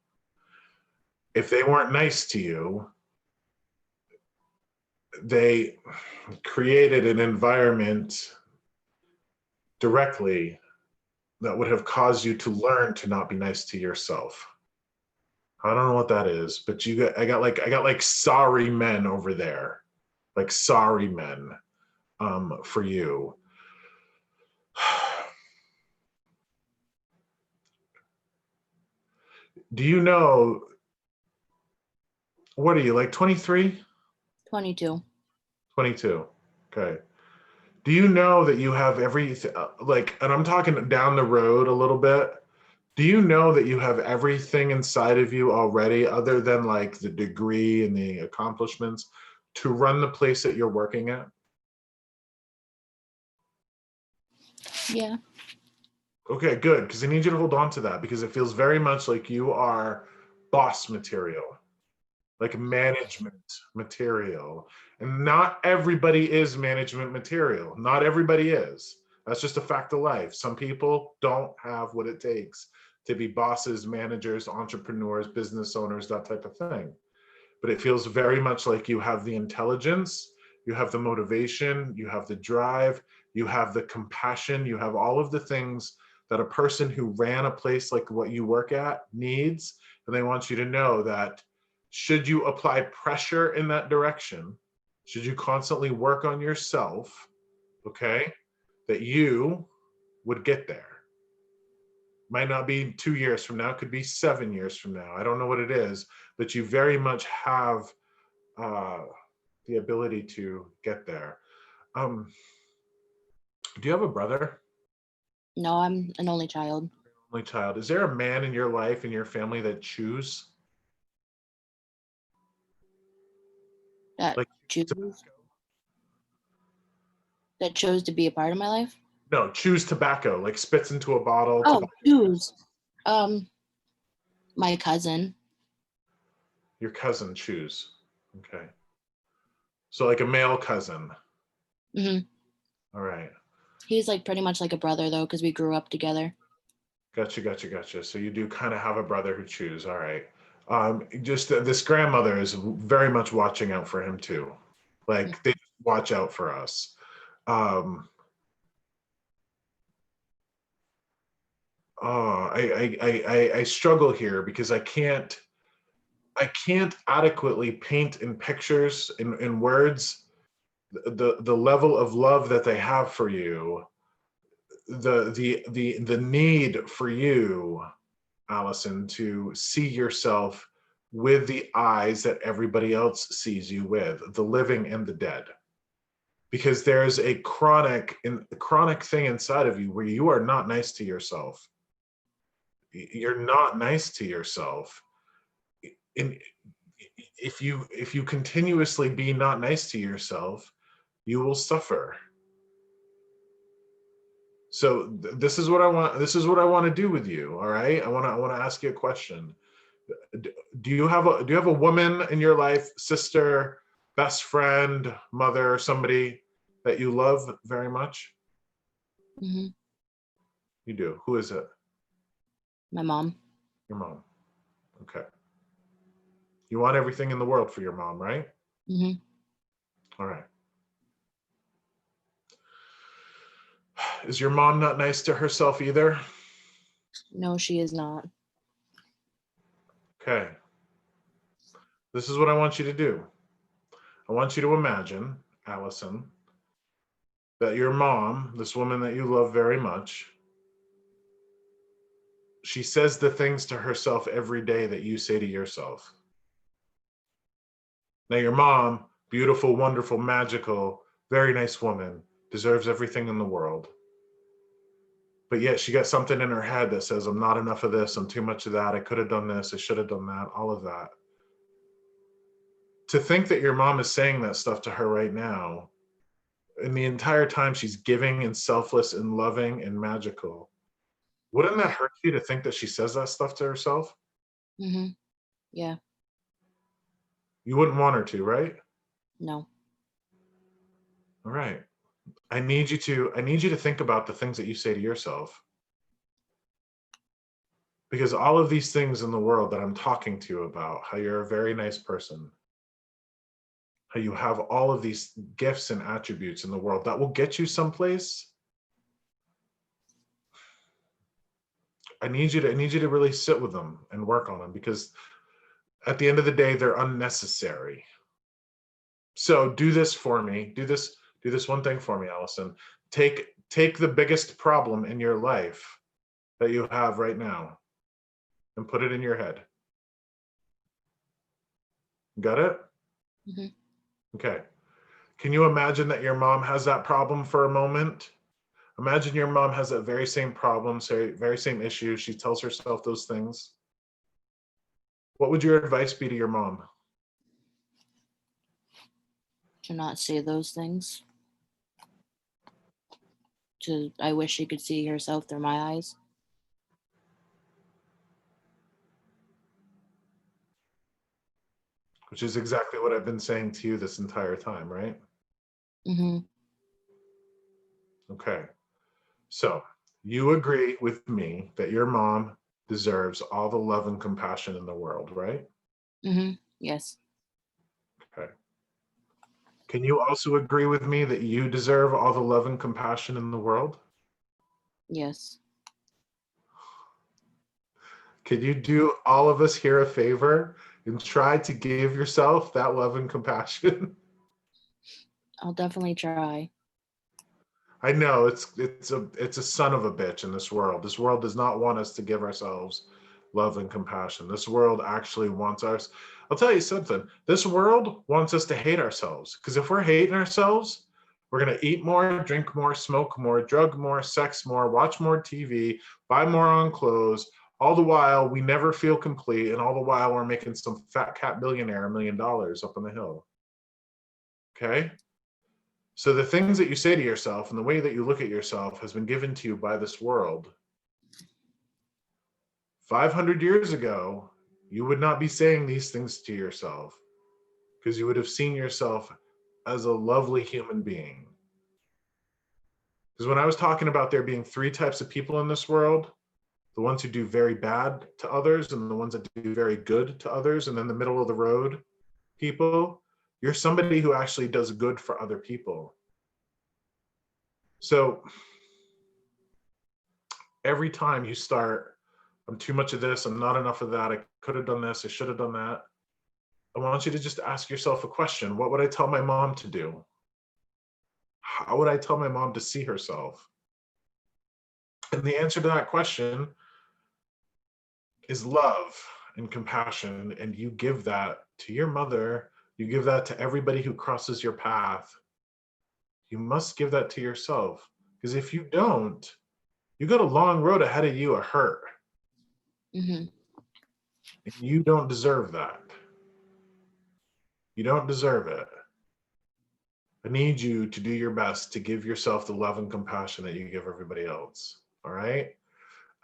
If they weren't nice to you, they created an environment directly that would have caused you to learn to not be nice to yourself. I don't know what that is, but I got like sorry men over there, like sorry men for you. Do you know, what are you, like 23? 22. 22. Okay. Do you know that you have everything, like, and I'm talking down the road a little bit. Do you know that you have everything inside of you already, other than like the degree and the accomplishments, to run the place that you're working at? Yeah. Okay, good, because I need you to hold on to that because it feels very much like you are boss material, like management material. And not everybody is management material. Not everybody is. That's just a fact of life. Some people don't have what it takes to be bosses, managers, entrepreneurs, business owners, that type of thing. But it feels very much like you have the intelligence, you have the motivation, you have the drive, you have the compassion, you have all of the things that a person who ran a place like what you work at needs. And they want you to know that should you apply pressure in that direction, should you constantly work on yourself, okay, that you would get there. Might not be 2 years from now, could be 7 years from now. I don't know what it is, but you very much have the ability to get there. Do you have a brother? No, I'm an only child. Only child. Is there a man in your life, in your family that choose? That Like, choose that chose to be a part of my life. no, choose tobacco, like spits into a bottle. Oh, Tobacco. choose. My cousin. Your cousin choose. Okay. So like a male cousin. Hmm. All right. He's like pretty much like a brother though, because we grew up together. Gotcha. So you do kind of have a brother who choose. All right. Just this grandmother is very much watching out for him too. Like they watch out for us. Oh, I struggle here because I can't adequately paint in pictures, in words, the level of love that they have for you, the need for you, Allison, to see yourself with the eyes that everybody else sees you with, the living and the dead. Because there's a chronic thing inside of you where you are not nice to yourself. You're not nice to yourself. And if you continuously be not nice to yourself, you will suffer. So this is what I want. This is what I want to do with you. All right. I want to ask you a question. Do you have a woman in your life, sister, best friend, mother, somebody that you love very much? Hmm. You do. Who is it? My mom. Your mom. Okay. You want everything in the world for your mom, right? Hmm. All right. Is your mom not nice to herself either? No, she is not. Okay. This is what I want you to do. I want you to imagine, Allison, that your mom, this woman that you love very much, she says the things to herself every day that you say to yourself. Now, your mom, beautiful, wonderful, magical, very nice woman, deserves everything in the world. But yet she got something in her head that says, I'm not enough of this, I'm too much of that, I could have done this, I should have done that, all of that. To think that your mom is saying that stuff to her right now, and the entire time she's giving and selfless and loving and magical, wouldn't that hurt you to think that she says that stuff to herself? Hmm. Yeah. You wouldn't want her to, right? No. All right. I need you to think about the things that you say to yourself. Because all of these things in the world that I'm talking to you about, how you're a very nice person, how you have all of these gifts and attributes in the world that will get you someplace. I need you to really sit with them and work on them, because at the end of the day, they're unnecessary. So do this for me. Do this one thing for me, Allison. Take the biggest problem in your life that you have right now and put it in your head. Got it? Hmm. Okay. Can you imagine that your mom has that problem for a moment? Imagine your mom has that very same problem, very same issue. She tells herself those things. What would your advice be to your mom? To not say those things. I wish she could see herself through my eyes. Which is exactly what I've been saying to you this entire time, right? Mm-hmm. Okay. So you agree with me that your mom deserves all the love and compassion in the world, right? Mm-hmm. Yes. Okay. Can you also agree with me that you deserve all the love and compassion in the world? Yes. Can you do all of us here a favor and try to give yourself that love and compassion? I'll definitely try. I know it's a son of a bitch in this world. This world does not want us to give ourselves love and compassion. This world actually wants us. I'll tell you something. This world wants us to hate ourselves, because if we're hating ourselves, we're gonna eat more, drink more, smoke more, drug more, sex more, watch more TV, buy more on clothes. All the while we never feel complete, and all the while we're making some fat cat billionaire $1 million up on the hill. Okay? So the things that you say to yourself and the way that you look at yourself has been given to you by this world. 500 years ago, you would not be saying these things to yourself, because you would have seen yourself as a lovely human being. Because when I was talking about there being 3 types of people in this world, the ones who do very bad to others and the ones that do very good to others, and then the middle of the road people, you're somebody who actually does good for other people. So every time you start, I'm too much of this, I'm not enough of that, I could have done this, I should have done that, I want you to just ask yourself a question. What would I tell my mom to do? How would I tell my mom to see herself? And the answer to that question is love and compassion. And you give that to your mother, you give that to everybody who crosses your path. You must give that to yourself. Because if you don't, you got a long road ahead of you of hurt. Mm-hmm. And you don't deserve that. You don't deserve it. I need you to do your best to give yourself the love and compassion that you give everybody else. All right.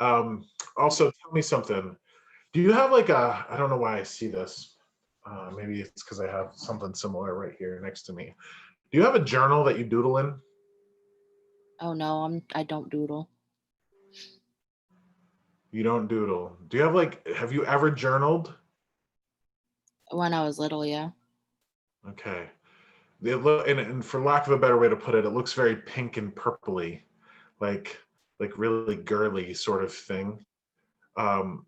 Also, tell me something. Do you have like I don't know why I see this. Maybe it's because I have something similar right here next to me. Do you have a journal that you doodle in? Oh no, I don't doodle. You don't doodle. Do you have have you ever journaled? When I was little, yeah. Okay. And for lack of a better way to put it, it looks very pink and purpley, like really girly sort of thing. Um,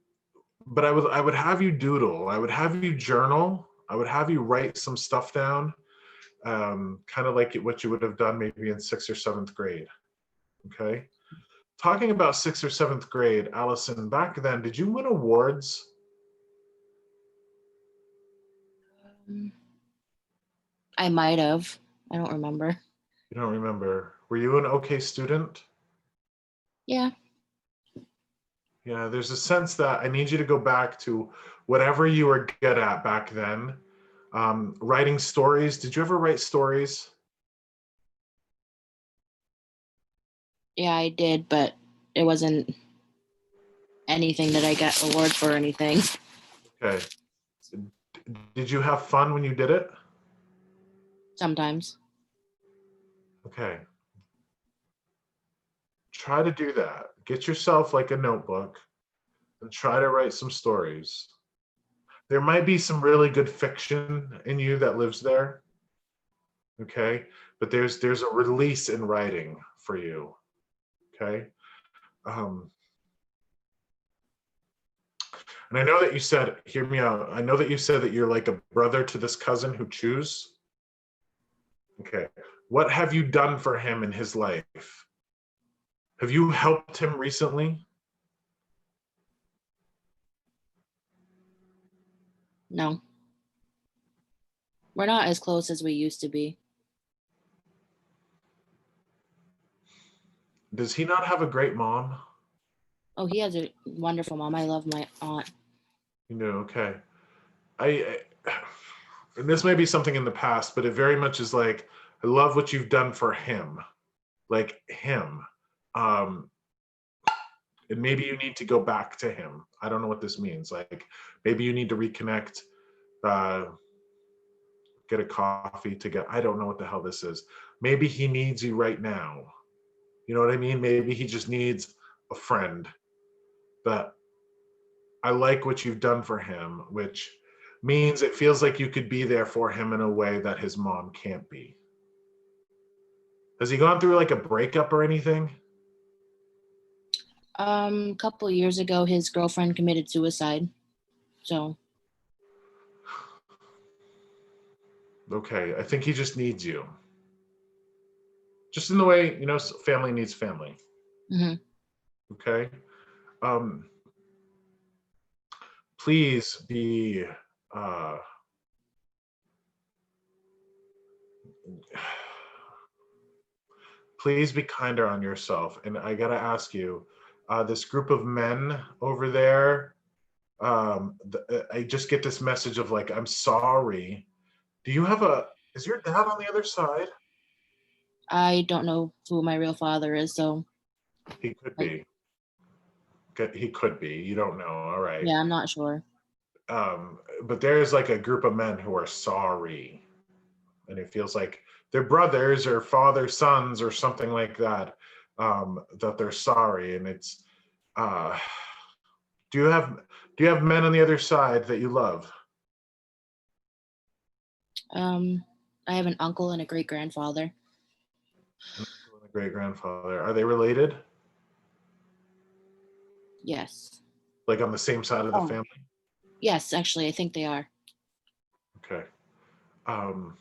but I would have you doodle. I would have you journal. I would have you write some stuff down, kind of like what you would have done maybe in 6th or 7th grade. Okay. Talking about 6th or 7th grade, Allison, back then, did you win awards? I might have. I don't remember. You don't remember. Were you an okay student? Yeah. Yeah, there's a sense that I need you to go back to whatever you were good at back then. Writing stories. Did you ever write stories? Yeah, I did, but it wasn't anything that I got awards for or anything. Okay. Did you have fun when you did it? Sometimes. Okay. Try to do that. Get yourself like a notebook and try to write some stories. There might be some really good fiction in you that lives there. Okay. But there's a release in writing for you. Okay. Um, and I know that you said, hear me out. I know that you said that you're like a brother to this cousin who chews. Okay. What have you done for him in his life? Have you helped him recently? No. We're not as close as we used to be. Does he not have a great mom? Oh, he has a wonderful mom. I love my aunt. You know, okay. I and this may be something in the past, but it very much is like, I love what you've done for him. Like him. And maybe you need to go back to him. I don't know what this means. Like maybe you need to reconnect, get a coffee I don't know what the hell this is. Maybe he needs you right now. You know what I mean? Maybe he just needs a friend. But I like what you've done for him, which means it feels like you could be there for him in a way that his mom can't be. Has he gone through like a breakup or anything? A couple of years ago, his girlfriend committed suicide. So, Okay, I think he just needs you. Just in the way, you know, family needs family. mhm. Okay? Please be uh please be kinder on yourself. And I gotta ask you, this group of men over there, I just get this message of like, I'm sorry. Do you have is your dad on the other side? I don't know who my real father is, so He could like, be. He could be. You don't know. All right. yeah, I'm not sure. But there's like a group of men who are sorry. And it feels like they're brothers or father sons or something like that, that they're sorry. And it's uh do you have men on the other side that you love? I have an uncle and a great grandfather. An uncle and a great grandfather. Are they related? Yes. Like on the same side of the Oh, family? yes, actually, I think they are. Okay. Um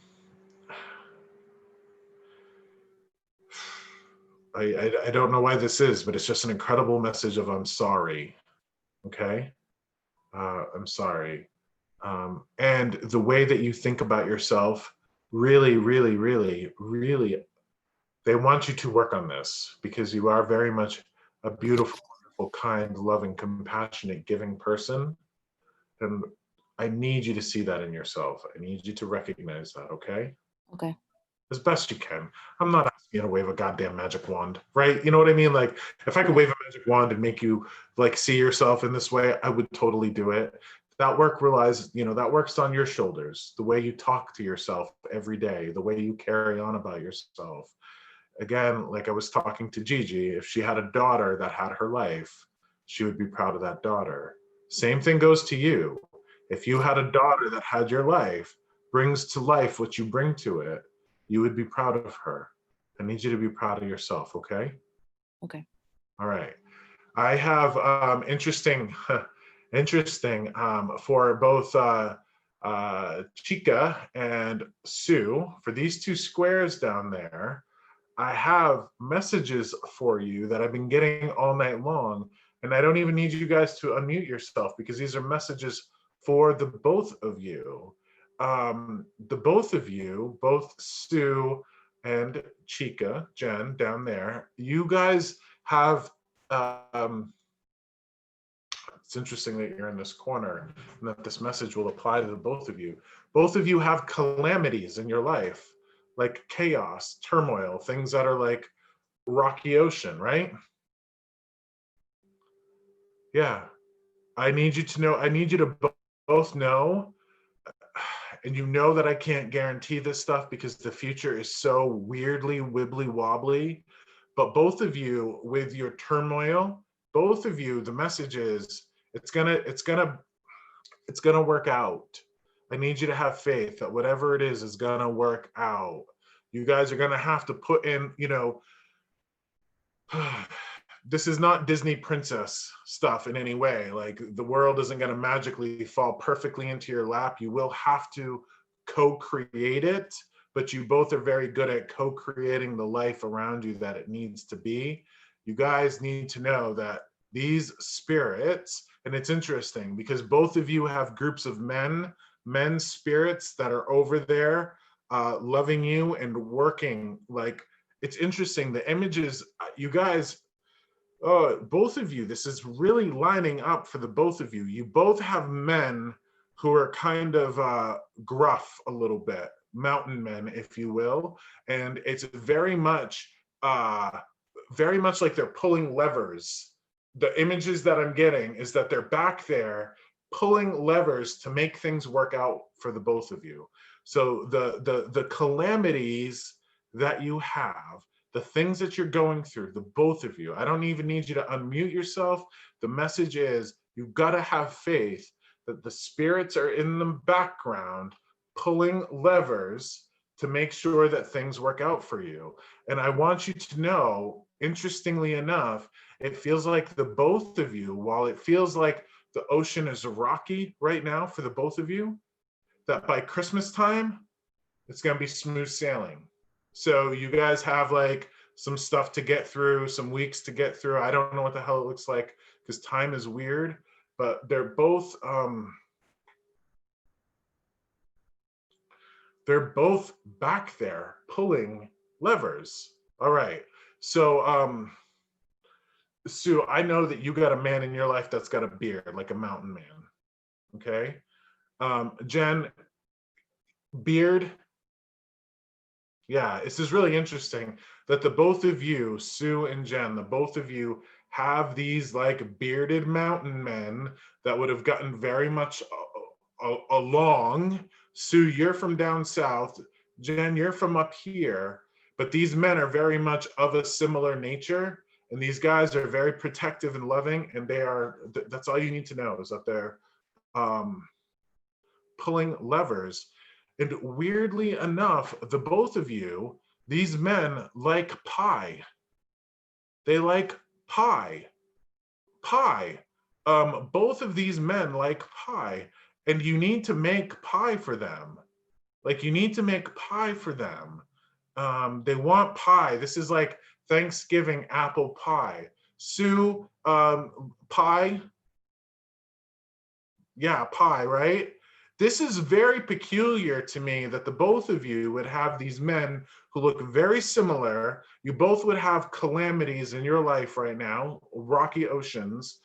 I don't know why this is, but it's just an incredible message of I'm sorry. Okay. I'm sorry. And the way that you think about yourself, really, really, really, really, they want you to work on this because you are very much a beautiful, wonderful, kind, loving, compassionate, giving person. And I need you to see that in yourself. I need you to recognize that, okay? Okay. As best you can. I'm not asking you to wave a goddamn magic wand, right? You know what I mean? Like, if I could wave a magic wand and make you like see yourself in this way, I would totally do it. That work relies, you know, that works on your shoulders. The way you talk to yourself every day, the way you carry on about yourself. Again, like I was talking to Gigi, if she had a daughter that had her life, she would be proud of that daughter. Same thing goes to you. If you had a daughter that had your life, brings to life what you bring to it, you would be proud of her. I need you to be proud of yourself, okay? Okay. All right. I have interesting, interesting for both Chica and Sue, for these two squares down there, I have messages for you that I've been getting all night long. And I don't even need you guys to unmute yourself because these are messages for the both of you. The both of you, both Sue and Chica, Jen, down there, you guys have, it's interesting that you're in this corner and that this message will apply to the both of you. Both of you have calamities in your life, like chaos, turmoil, things that are like rocky ocean, right? Yeah. I need you to know, I need you to both know, and you know that I can't guarantee this stuff because the future is so weirdly wibbly wobbly, but both of you with your turmoil, both of you, the message is it's gonna work out. I need you to have faith that whatever it is gonna work out. You guys are gonna have to put in, you know, this is not Disney princess stuff in any way. Like the world isn't going to magically fall perfectly into your lap. You will have to co-create it, but you both are very good at co-creating the life around you that it needs to be. You guys need to know that these spirits, and it's interesting because both of you have groups of men spirits that are over there loving you and working. Like it's interesting, the images, you guys, both of you, this is really lining up for the both of you. You both have men who are kind of gruff a little bit, mountain men, if you will. And it's very much very much like they're pulling levers. The images that I'm getting is that they're back there pulling levers to make things work out for the both of you. So the calamities that you have, the things that you're going through, the both of you, I don't even need you to unmute yourself. The message is you've got to have faith that the spirits are in the background pulling levers to make sure that things work out for you. And I want you to know, interestingly enough, it feels like the both of you, while it feels like the ocean is rocky right now for the both of you, that by Christmas time, it's going to be smooth sailing. So you guys have like some stuff to get through, some weeks to get through. I don't know what the hell it looks like because time is weird, but they're both back there pulling levers. All right. So Sue, I know that you got a man in your life that's got a beard, like a mountain man. Okay. Jen, beard. Yeah, this is really interesting that the both of you, Sue and Jen, the both of you have these like bearded mountain men that would have gotten very much along. Sue, you're from down south. Jen, you're from up here. But these men are very much of a similar nature. And these guys are very protective and loving. And they are, that's all you need to know is that they're pulling levers. And weirdly enough, the both of you, these men like pie. They like pie. Pie. Both of these men like pie. And you need to make pie for them. Like you need to make pie for them. They want pie. This is like Thanksgiving apple pie. Sue, pie. Yeah, pie, right? This is very peculiar to me that the both of you would have these men who look very similar. You both would have calamities in your life right now, rocky oceans,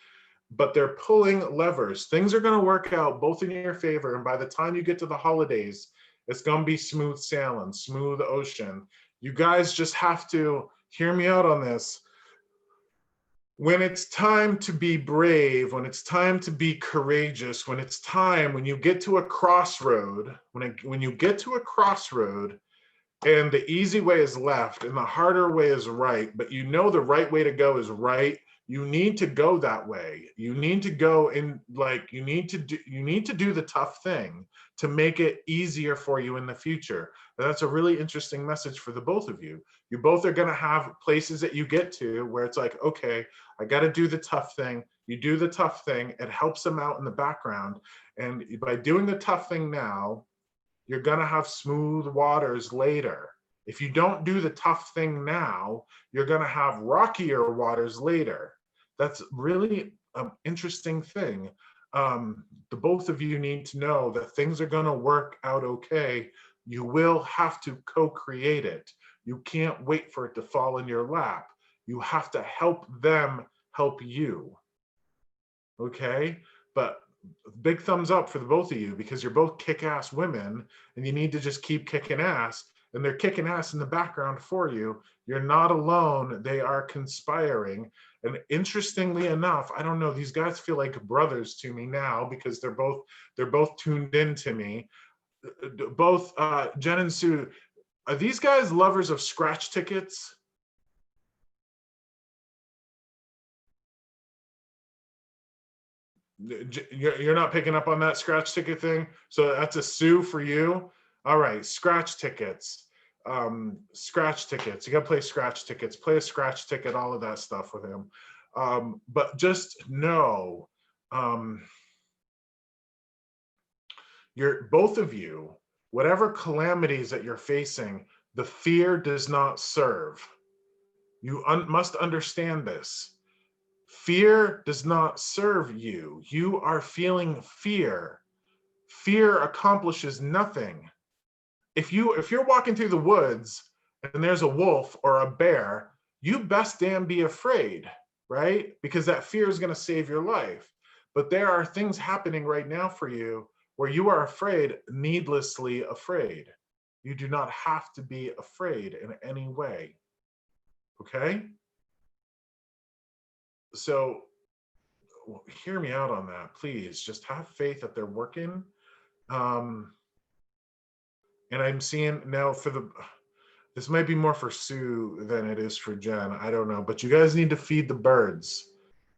but they're pulling levers. Things are going to work out both in your favor. And by the time you get to the holidays, it's going to be smooth sailing, smooth ocean. You guys just have to hear me out on this. When it's time to be brave, when it's time to be courageous, when it's time, when you get to a crossroad, when you get to a crossroad and the easy way is left and the harder way is right, but you know the right way to go is right, you need to go that way. You need to go in, like, you need to do the tough thing to make it easier for you in the future. And that's a really interesting message for the both of you. You both are going to have places that you get to where it's like, okay, I got to do the tough thing. You do the tough thing. It helps them out in the background. And by doing the tough thing now, you're going to have smooth waters later. If you don't do the tough thing now, you're going to have rockier waters later. That's really an interesting thing. The both of you need to know that things are going to work out okay. You will have to co-create it. You can't wait for it to fall in your lap. You have to help them help you. Okay? But big thumbs up for the both of you because you're both kick-ass women and you need to just keep kicking ass. And they're kicking ass in the background for you. You're not alone. They are conspiring. And interestingly enough, I don't know, these guys feel like brothers to me now because they're both tuned in to me. Both Jen and Sue, are these guys lovers of scratch tickets? You're not picking up on that scratch ticket thing? So that's a Sue for you. All right, scratch tickets. Scratch tickets. You got to play scratch tickets. Play a scratch ticket, all of that stuff with him. But just know, you're both of you, whatever calamities that you're facing, the fear does not serve. You must understand this. Fear does not serve you. You are feeling fear. Fear accomplishes nothing. If you're walking through the woods and there's a wolf or a bear, you best damn be afraid, right? Because that fear is going to save your life. But there are things happening right now for you where you are afraid, needlessly afraid. You do not have to be afraid in any way. Okay? so hear me out on that, please. Just have faith that they're working. And I'm seeing now this might be more for Sue than it is for Jen. I don't know, but you guys need to feed the birds.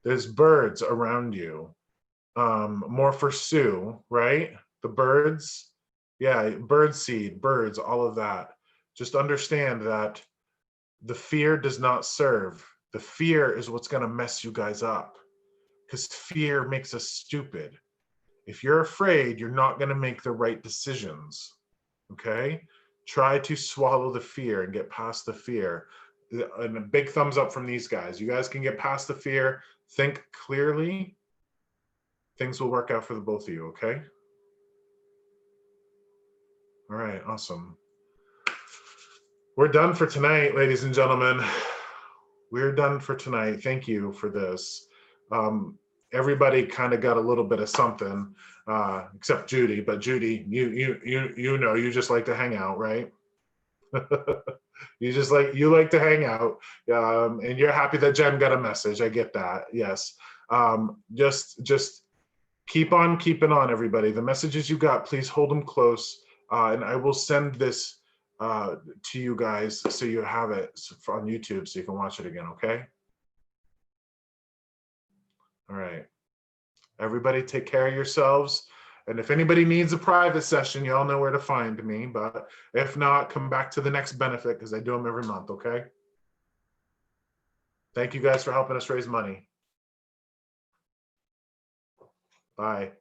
There's birds around you. More for Sue, right? The birds. Yeah, bird seed, birds, all of that. Just understand that the fear does not serve. The fear is what's going to mess you guys up, because fear makes us stupid. If you're afraid, you're not going to make the right decisions. Okay? Try to swallow the fear and get past the fear. And a big thumbs up from these guys. You guys can get past the fear, think clearly. Things will work out for the both of you, okay? All right, awesome. We're done for tonight, ladies and gentlemen. We're done for tonight. Thank you for this. Everybody kind of got a little bit of something, except Judy. But Judy, you know, you just like to hang out, right? You like to hang out, and you're happy that Jen got a message. I get that. Yes. Just keep on keeping on, everybody. The messages you got, please hold them close, and I will send this to you guys so you have it on YouTube so you can watch it again. Okay. All right. Everybody take care of yourselves. And if anybody needs a private session, y'all know where to find me. But if not, come back to the next benefit because I do them every month, okay? Thank you guys for helping us raise money. Bye.